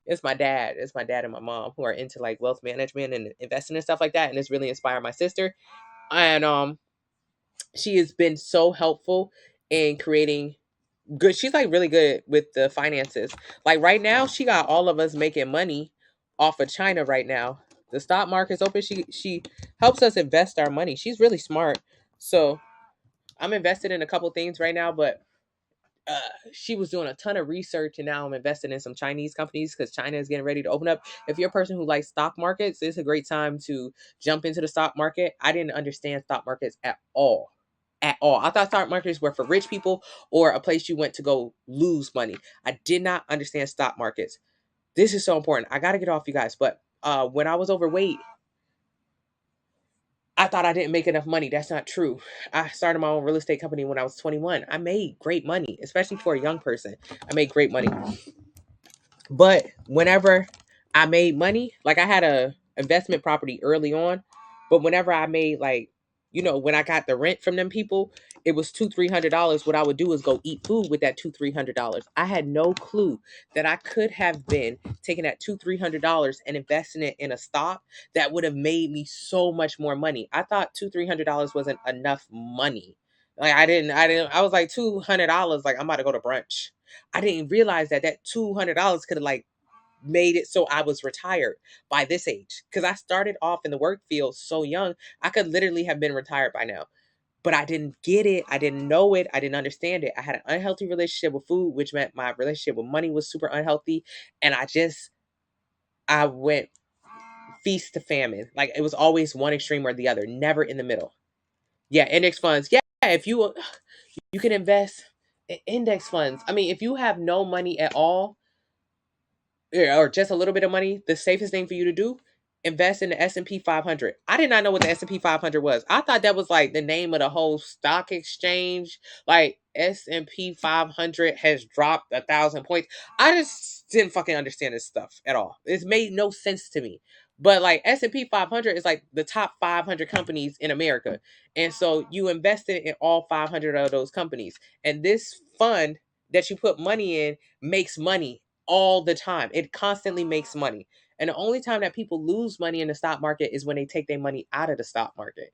it's my dad and my mom who are into like wealth management and investing and stuff like that, and it's really inspired my sister. And she has been so helpful in creating good. She's like really good with the finances. Like right now, she got all of us making money off of China right now. The stock market's open. She helps us invest our money. She's really smart. So I'm invested in a couple things right now, but uh, she was doing a ton of research, and now I'm investing in some Chinese companies because China is getting ready to open up. If you're a person who likes stock markets, it's a great time to jump into the stock market. I didn't understand stock markets at all. At all. I thought stock markets were for rich people or a place you went to go lose money. I did not understand stock markets. This is so important. I got to get off, you guys. But when I was overweight, I thought I didn't make enough money. That's not true. I started my own real estate company when I was 21. I made great money, especially for a young person. I made great money. But whenever I made money, like I had a investment property early on, but whenever I made like, when I got the rent from them people, it was $200-300. What I would do is go eat food with that $200-300. I had no clue that I could have been taking that $200-300 and investing it in a stock that would have made me so much more money. I thought $200-300 wasn't enough money. Like I was like $200, like I'm about to go to brunch. I didn't realize that that $200 could have like made it so I was retired by this age. Because I started off in the work field so young, I could literally have been retired by now. But I didn't get it. I didn't know it. I didn't understand it. I had an unhealthy relationship with food, which meant my relationship with money was super unhealthy. And I went feast to famine. Like it was always one extreme or the other, never in the middle. Yeah, index funds. Yeah, if you can invest in index funds. I mean, if you have no money at all, or just a little bit of money, the safest thing for you to do, invest in the S&P 500. I did not know what the S&P 500 was. I thought that was like the name of the whole stock exchange. Like S&P 500 has dropped 1,000 points. I just didn't fucking understand this stuff at all. It's made no sense to me. But like S&P 500 is like the top 500 companies in America. And so you invested in all 500 of those companies. And this fund that you put money in makes money all the time. It constantly makes money. And the only time that people lose money in the stock market is when they take their money out of the stock market.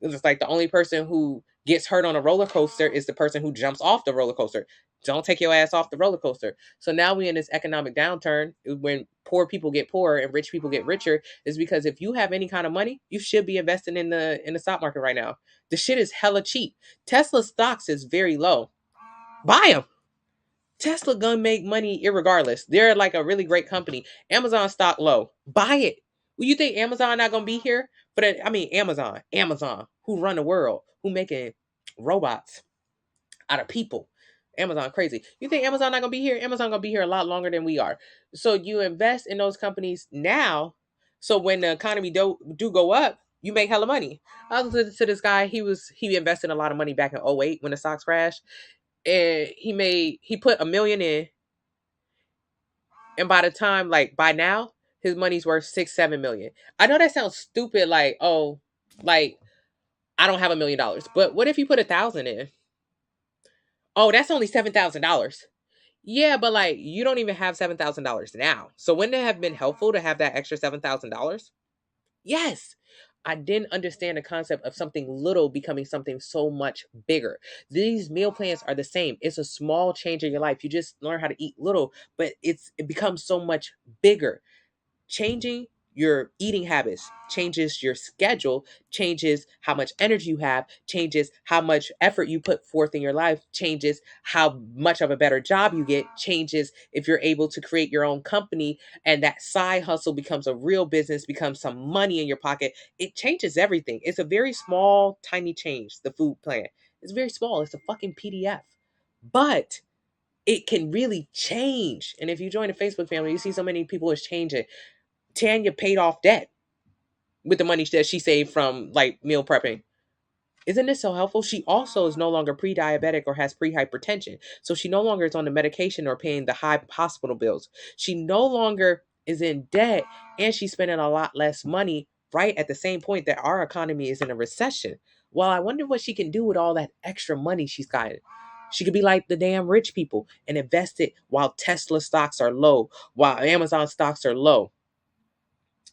It's like the only person who gets hurt on a roller coaster is the person who jumps off the roller coaster. Don't take your ass off the roller coaster. So now we in this economic downturn when poor people get poorer and rich people get richer, is because if you have any kind of money, you should be investing in the stock market right now. The shit is hella cheap. Tesla stocks is very low. Buy them. Tesla gonna make money irregardless. They're like a really great company. Amazon stock low. Buy it. Well, you think Amazon not gonna be here? But I mean, Amazon, who run the world, who making robots out of people. Amazon crazy. You think Amazon not gonna be here? Amazon gonna be here a lot longer than we are. So you invest in those companies now. So when the economy do go up, you make hella money. I was listening to this guy. He invested a lot of money back in '08 when the stocks crashed, and he put 1 million in, and by the time, like by now, his money's worth 6-7 million. I know that sounds stupid, like, oh, like I don't have $1 million, but what if you put 1,000 in? Oh, that's only $7,000. Yeah, but like you don't even have $7,000 now. So wouldn't it have been helpful to have that extra $7,000? Yes. I didn't understand the concept of something little becoming something so much bigger. These meal plans are the same. It's a small change in your life. You just learn how to eat little, but it becomes so much bigger. Changing your eating habits changes your schedule, changes how much energy you have, changes how much effort you put forth in your life, changes how much of a better job you get, changes if you're able to create your own company and that side hustle becomes a real business, becomes some money in your pocket. It changes everything. It's a very small, tiny change, the food plan. It's very small. It's a fucking PDF. But it can really change. And if you join a Facebook family, you see so many people is changing. Tanya paid off debt with the money that she saved from like meal prepping. Isn't this so helpful? She also is no longer pre-diabetic or has pre-hypertension. So she no longer is on the medication or paying the high hospital bills. She no longer is in debt, and she's spending a lot less money right at the same point that our economy is in a recession. Well, I wonder what she can do with all that extra money she's got. She could be like the damn rich people and invest it while Tesla stocks are low, while Amazon stocks are low.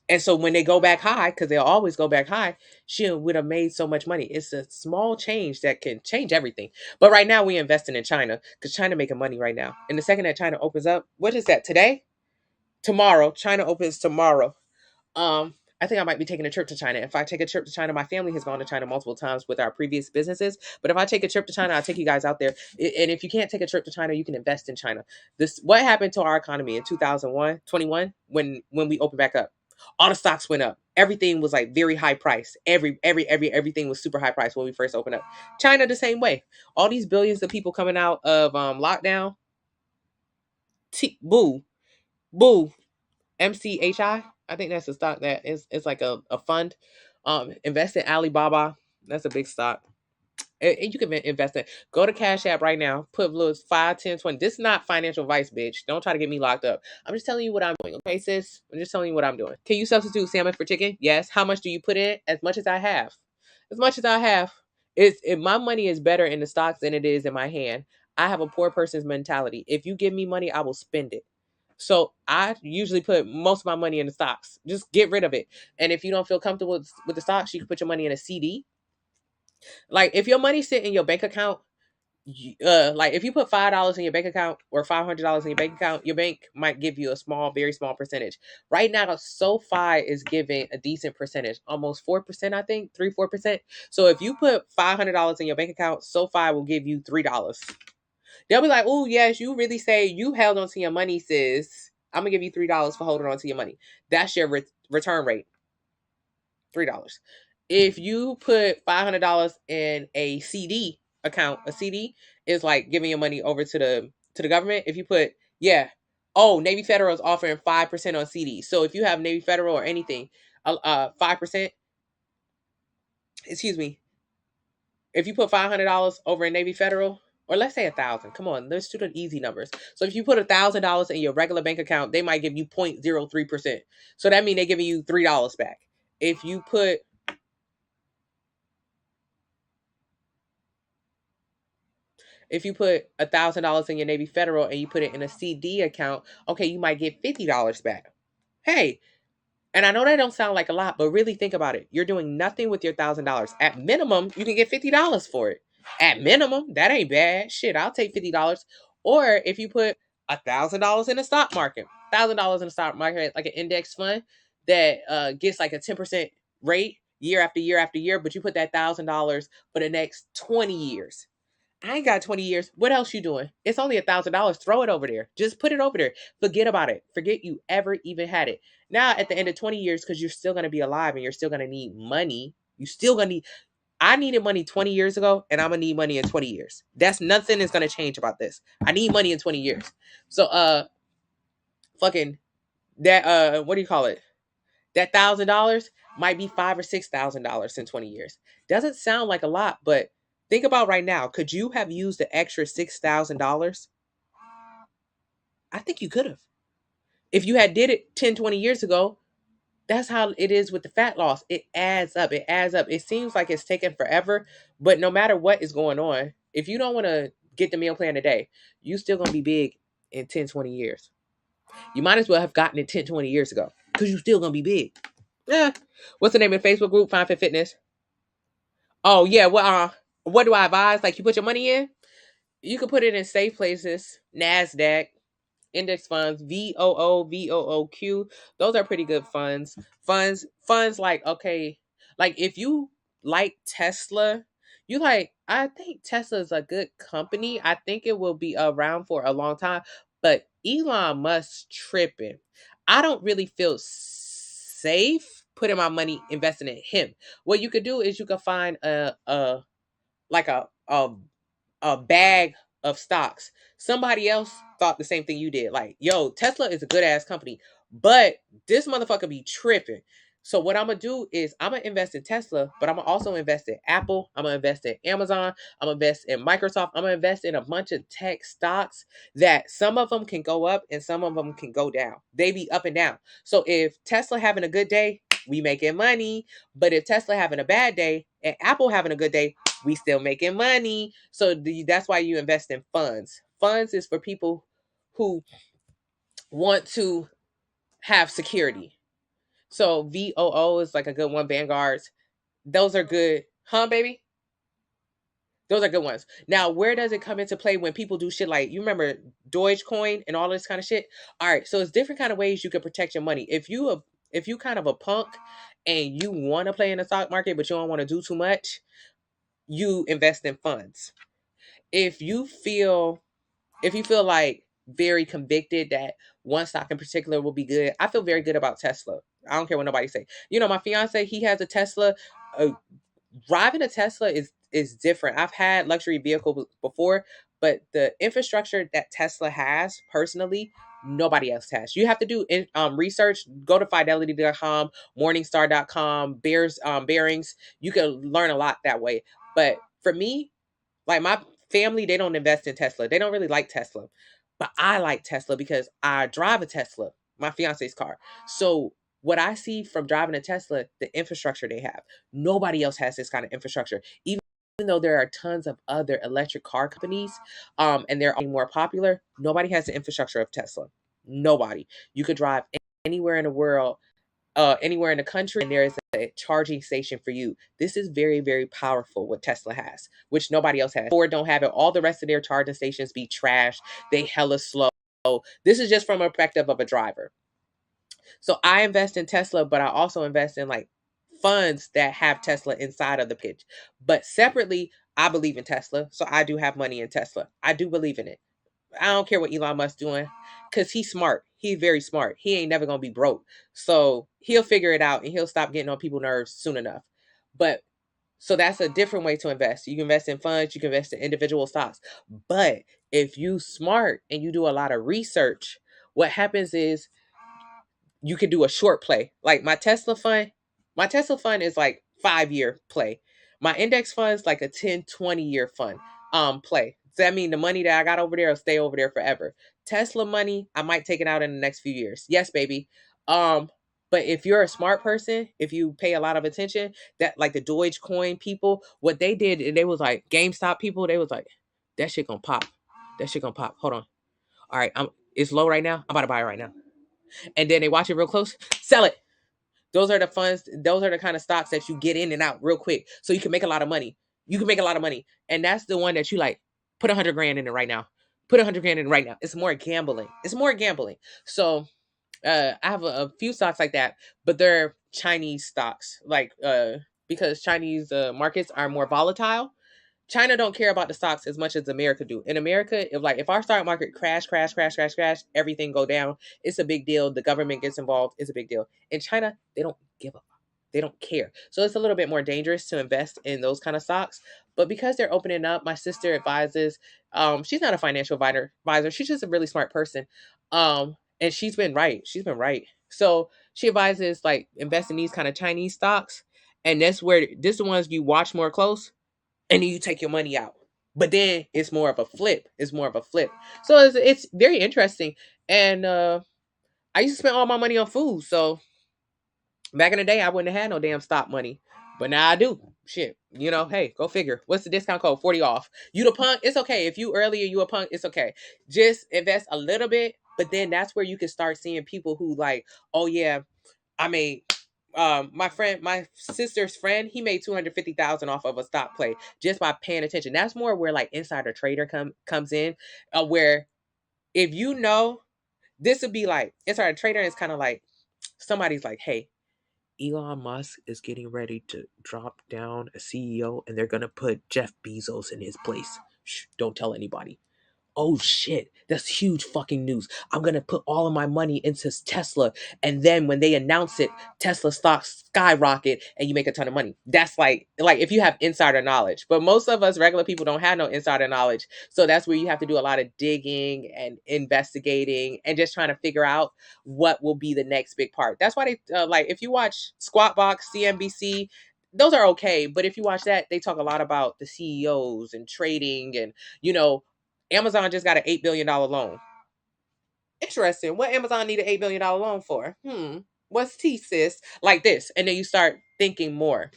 And so when they go back high, because they'll always go back high, she would have made so much money. It's a small change that can change everything. But right now we're investing in China because China making money right now. And the second that China opens up, what is that today? Tomorrow. China opens tomorrow. I think I might be taking a trip to China. If I take a trip to China, my family has gone to China multiple times with our previous businesses. But if I take a trip to China, I'll take you guys out there. And if you can't take a trip to China, you can invest in China. This what happened to our economy in 2021 when we opened back up. All the stocks went up. Everything was like very high price. Everything was super high price when we first opened up. China the same way. All these billions of people coming out of lockdown. Boo, boo. MCHI. I think that's a stock that is it's like a fund. Invest in Alibaba. That's a big stock. And you can invest in. Go to Cash App right now. Put little 5, 10, 20. This is not financial advice, bitch. Don't try to get me locked up. I'm just telling you what I'm doing. Okay, sis? I'm just telling you what I'm doing. Can you substitute salmon for chicken? Yes. How much do you put in? As much as I have. As much as I have. If my money is better in the stocks than it is in my hand, I have a poor person's mentality. If you give me money, I will spend it. So I usually put most of my money in the stocks. Just get rid of it. And if you don't feel comfortable with the stocks, you can put your money in a CD. Like if your money sit in your bank account, like if you put $5 in your bank account or $500 in your bank account, your bank might give you a small, very small percentage. Right now, SoFi is giving a decent percentage, almost 4%, I think, 3-4%. So if you put $500 in your bank account, SoFi will give you $3. They'll be like, "Oh yes, you really say you held on to your money, sis. I'm gonna give you $3 for holding on to your money. That's your return rate, $3. If you put $500 in a CD account, a CD is like giving your money over to the government. If you put Navy Federal is offering 5% on CDs. So if you have Navy Federal or anything, 5%. Excuse me. If you put $500 over in Navy Federal, or let's say 1,000, come on, let's do the easy numbers. So if you put $1,000 in your regular bank account, they might give you 0.03%. So that means they're giving you $3 back. If you put $1,000 in your Navy Federal and you put it in a CD account, okay, you might get $50 back. Hey, and I know that don't sound like a lot, but really think about it. You're doing nothing with your $1,000. At minimum, you can get $50 for it. At minimum, that ain't bad. Shit, I'll take $50. Or if you put $1,000 in the stock market, $1,000 in the stock market, like an index fund that gets like a 10% rate year after year after year, but you put that $1,000 for the next 20 years. I ain't got 20 years. What else you doing? It's only $1,000. Throw it over there. Just put it over there. Forget about it. Forget you ever even had it. Now, at the end of 20 years, because you're still going to be alive and you're still going to need money, you still going to need. I needed money 20 years ago, and I'm going to need money in 20 years. That's nothing is going to change about this. I need money in 20 years. So, fucking that, what do you call it? That $1,000 might be $5,000 or $6,000 in 20 years. Doesn't sound like a lot, but think about right now. Could you have used the extra $6,000? I think you could have. If you had did it 10, 20 years ago, that's how it is with the fat loss. It adds up. It adds up. It seems like it's taken forever, but no matter what is going on, if you don't want to get the meal plan today, you still going to be big in 10, 20 years. You might as well have gotten it 10, 20 years ago because you're still going to be big. Yeah. What's the name of the Facebook group? Fine Fit Fitness. Oh, yeah. Well, what do I advise? Like you put your money in? You can put it in safe places. NASDAQ, index funds, VOOQ. Those are pretty good funds. Funds like, okay, like if you like Tesla, I think Tesla is a good company. I think it will be around for a long time. But Elon Musk tripping. I don't really feel safe putting my money investing in him. What you could do is you could find like a bag of stocks. Somebody else thought the same thing you did. Like, yo, Tesla is a good ass company, but this motherfucker be tripping. So what I'm gonna do is I'm gonna invest in Tesla, but I'm gonna also invest in Apple. I'm gonna invest in Amazon. I'm gonna invest in Microsoft. I'm gonna invest in a bunch of tech stocks that some of them can go up and some of them can go down. They be up and down. So if Tesla having a good day, we making money. But if Tesla having a bad day, And Apple having a good day, we still making money. So that's why you invest in funds. Funds is for people who want to have security. So VOO is like a good one. Vanguards, those are good, huh, baby? Those are good ones. Now, where does it come into play when people do shit like, you remember Dogecoin and all this kind of shit? All right, so it's different kind of ways you can protect your money. If you kind of a punk and you want to play in the stock market but you don't want to do too much, you invest in funds. If you feel like very convicted that one stock in particular will be good, I feel very good about Tesla. I don't care what nobody say. You know, my fiance, he has a Tesla. Uh, Driving a Tesla is different. I've had luxury vehicles before, but the infrastructure that Tesla has personally, nobody else has. You have to do research. Go to fidelity.com, morningstar.com, bearings. You can learn a lot that way. But for me, like my family, they don't invest in Tesla. They don't really like Tesla. But I like Tesla because I drive a Tesla, my fiance's car. So what I see from driving a Tesla, the infrastructure they have, nobody else has this kind of infrastructure. Even though there are tons of other electric car companies, and they're more popular, nobody has the infrastructure of Tesla. Nobody. You could drive anywhere in the world, anywhere in the country, and there is a charging station for you. This is very, very powerful what Tesla has, which nobody else has. Ford don't have it. All the rest of their charging stations be trash. They hella slow. This is just from a perspective of a driver. So I invest in Tesla, but I also invest in like funds that have Tesla inside of the pitch. But separately, I believe in Tesla. So I do have money in Tesla. I do believe in it. I don't care what Elon Musk doing, because he's smart. He's very smart. He ain't never gonna be broke. So he'll figure it out and he'll stop getting on people's nerves soon enough. But so that's a different way to invest. You can invest in funds, you can invest in individual stocks. But if you smart and you do a lot of research, what happens is you could do a short play. Like my Tesla fund is like 5-year play. My index fund is like a 10, 20-year fund play. So that mean the money that I got over there will stay over there forever. Tesla money, I might take it out in the next few years. Yes, baby. Um, but if you're a smart person, if you pay a lot of attention, that like the Dogecoin people, what they did, they was like GameStop people, they was like, that shit gonna pop. That shit gonna pop. Hold on. All right, it's low right now. I'm about to buy it right now, and then they watch it real close, sell it. Those are the funds, those are the kind of stocks that you get in and out real quick. So you can make a lot of money. You can make a lot of money. And that's the one that you like, put 100 grand in it right now. Put 100 grand in it right now. It's more gambling. It's more gambling. So I have a few stocks like that, but they're Chinese stocks, like because Chinese markets are more volatile. China don't care about the stocks as much as America do. In America, if our stock market crash, everything go down, it's a big deal. The government gets involved, it's a big deal. In China, they don't give up. They don't care. So it's a little bit more dangerous to invest in those kind of stocks. But because they're opening up, my sister advises. She's not a financial advisor. She's just a really smart person. And she's been right. She's been right. So she advises like invest in these kind of Chinese stocks. And this is the ones you watch more close, and then you take your money out. But then it's more of a flip. It's more of a flip. So it's very interesting. And I used to spend all my money on food. So back in the day, I wouldn't have had no damn stock money. But now I do. Shit. You know, hey, go figure. What's the discount code? 40 off. You the punk? It's okay. If you earlier, you a punk, it's okay. Just invest a little bit. But then that's where you can start seeing people who like, oh yeah, I made my sister's friend, he made 250,000 off of a stock play just by paying attention. That's more where like insider trader comes in, where if you know, this would be like insider trader is kind of like somebody's like, hey, Elon Musk is getting ready to drop down a CEO and they're gonna put Jeff Bezos in his place. Shh, don't tell anybody. Oh shit, that's huge fucking news. I'm gonna put all of my money into Tesla, and then when they announce it, Tesla stocks skyrocket and you make a ton of money. That's like if you have insider knowledge. But most of us regular people don't have no insider knowledge. So that's where you have to do a lot of digging and investigating and just trying to figure out what will be the next big part. That's why they like if you watch Squawk Box, CNBC, those are okay. But if you watch that, they talk a lot about the CEOs and trading and you know Amazon just got an $8 billion loan. Interesting. What Amazon need an $8 billion loan for? What's T, sis? Like this. And then you start thinking more.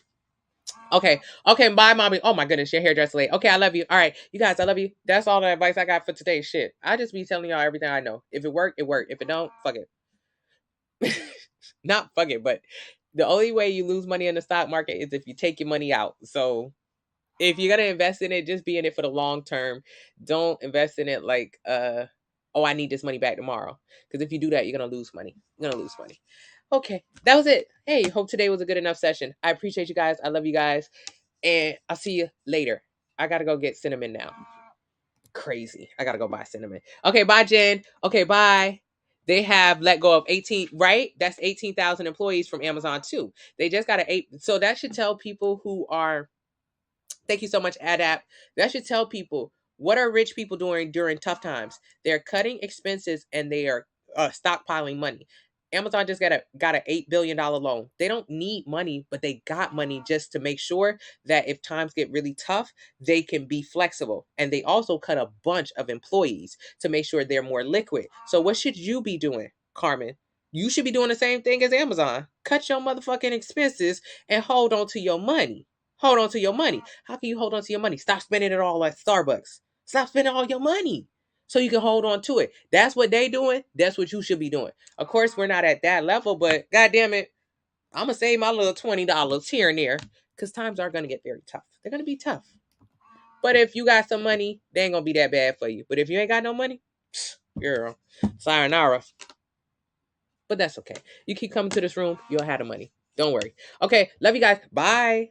Okay. Okay. Bye, mommy. Oh my goodness, your hairdresser late. Okay, I love you. All right, you guys, I love you. That's all the advice I got for today. Shit, I just be telling y'all everything I know. If it work, it work. If it don't, fuck it. Not fuck it, but the only way you lose money in the stock market is if you take your money out. So if you're gonna invest in it, just be in it for the long term. Don't invest in it like, oh, I need this money back tomorrow. Because if you do that, you're gonna lose money. You're gonna lose money. Okay, that was it. Hey, hope today was a good enough session. I appreciate you guys. I love you guys. And I'll see you later. I gotta go get cinnamon now. Crazy. I gotta go buy cinnamon. Okay, bye, Jen. Okay, bye. They have let go of 18, right? That's 18,000 employees from Amazon too. They just got so that should tell people who are, thank you so much, AdApp. That should tell people, what are rich people doing during tough times? They're cutting expenses and they are stockpiling money. Amazon just got a $8 billion loan. They don't need money, but they got money just to make sure that if times get really tough, they can be flexible. And they also cut a bunch of employees to make sure they're more liquid. So what should you be doing, Carmen? You should be doing the same thing as Amazon. Cut your motherfucking expenses and hold on to your money. Hold on to your money. How can you hold on to your money? Stop spending it all at Starbucks. Stop spending all your money so you can hold on to it. That's what they doing. That's what you should be doing. Of course, we're not at that level, but God damn it, I'm gonna save my little $20 here and there because times are gonna get very tough. They're gonna be tough. But if you got some money, they ain't gonna be that bad for you. But if you ain't got no money, girl, sayonara. But that's okay. You keep coming to this room, you'll have the money. Don't worry. Okay, love you guys. Bye.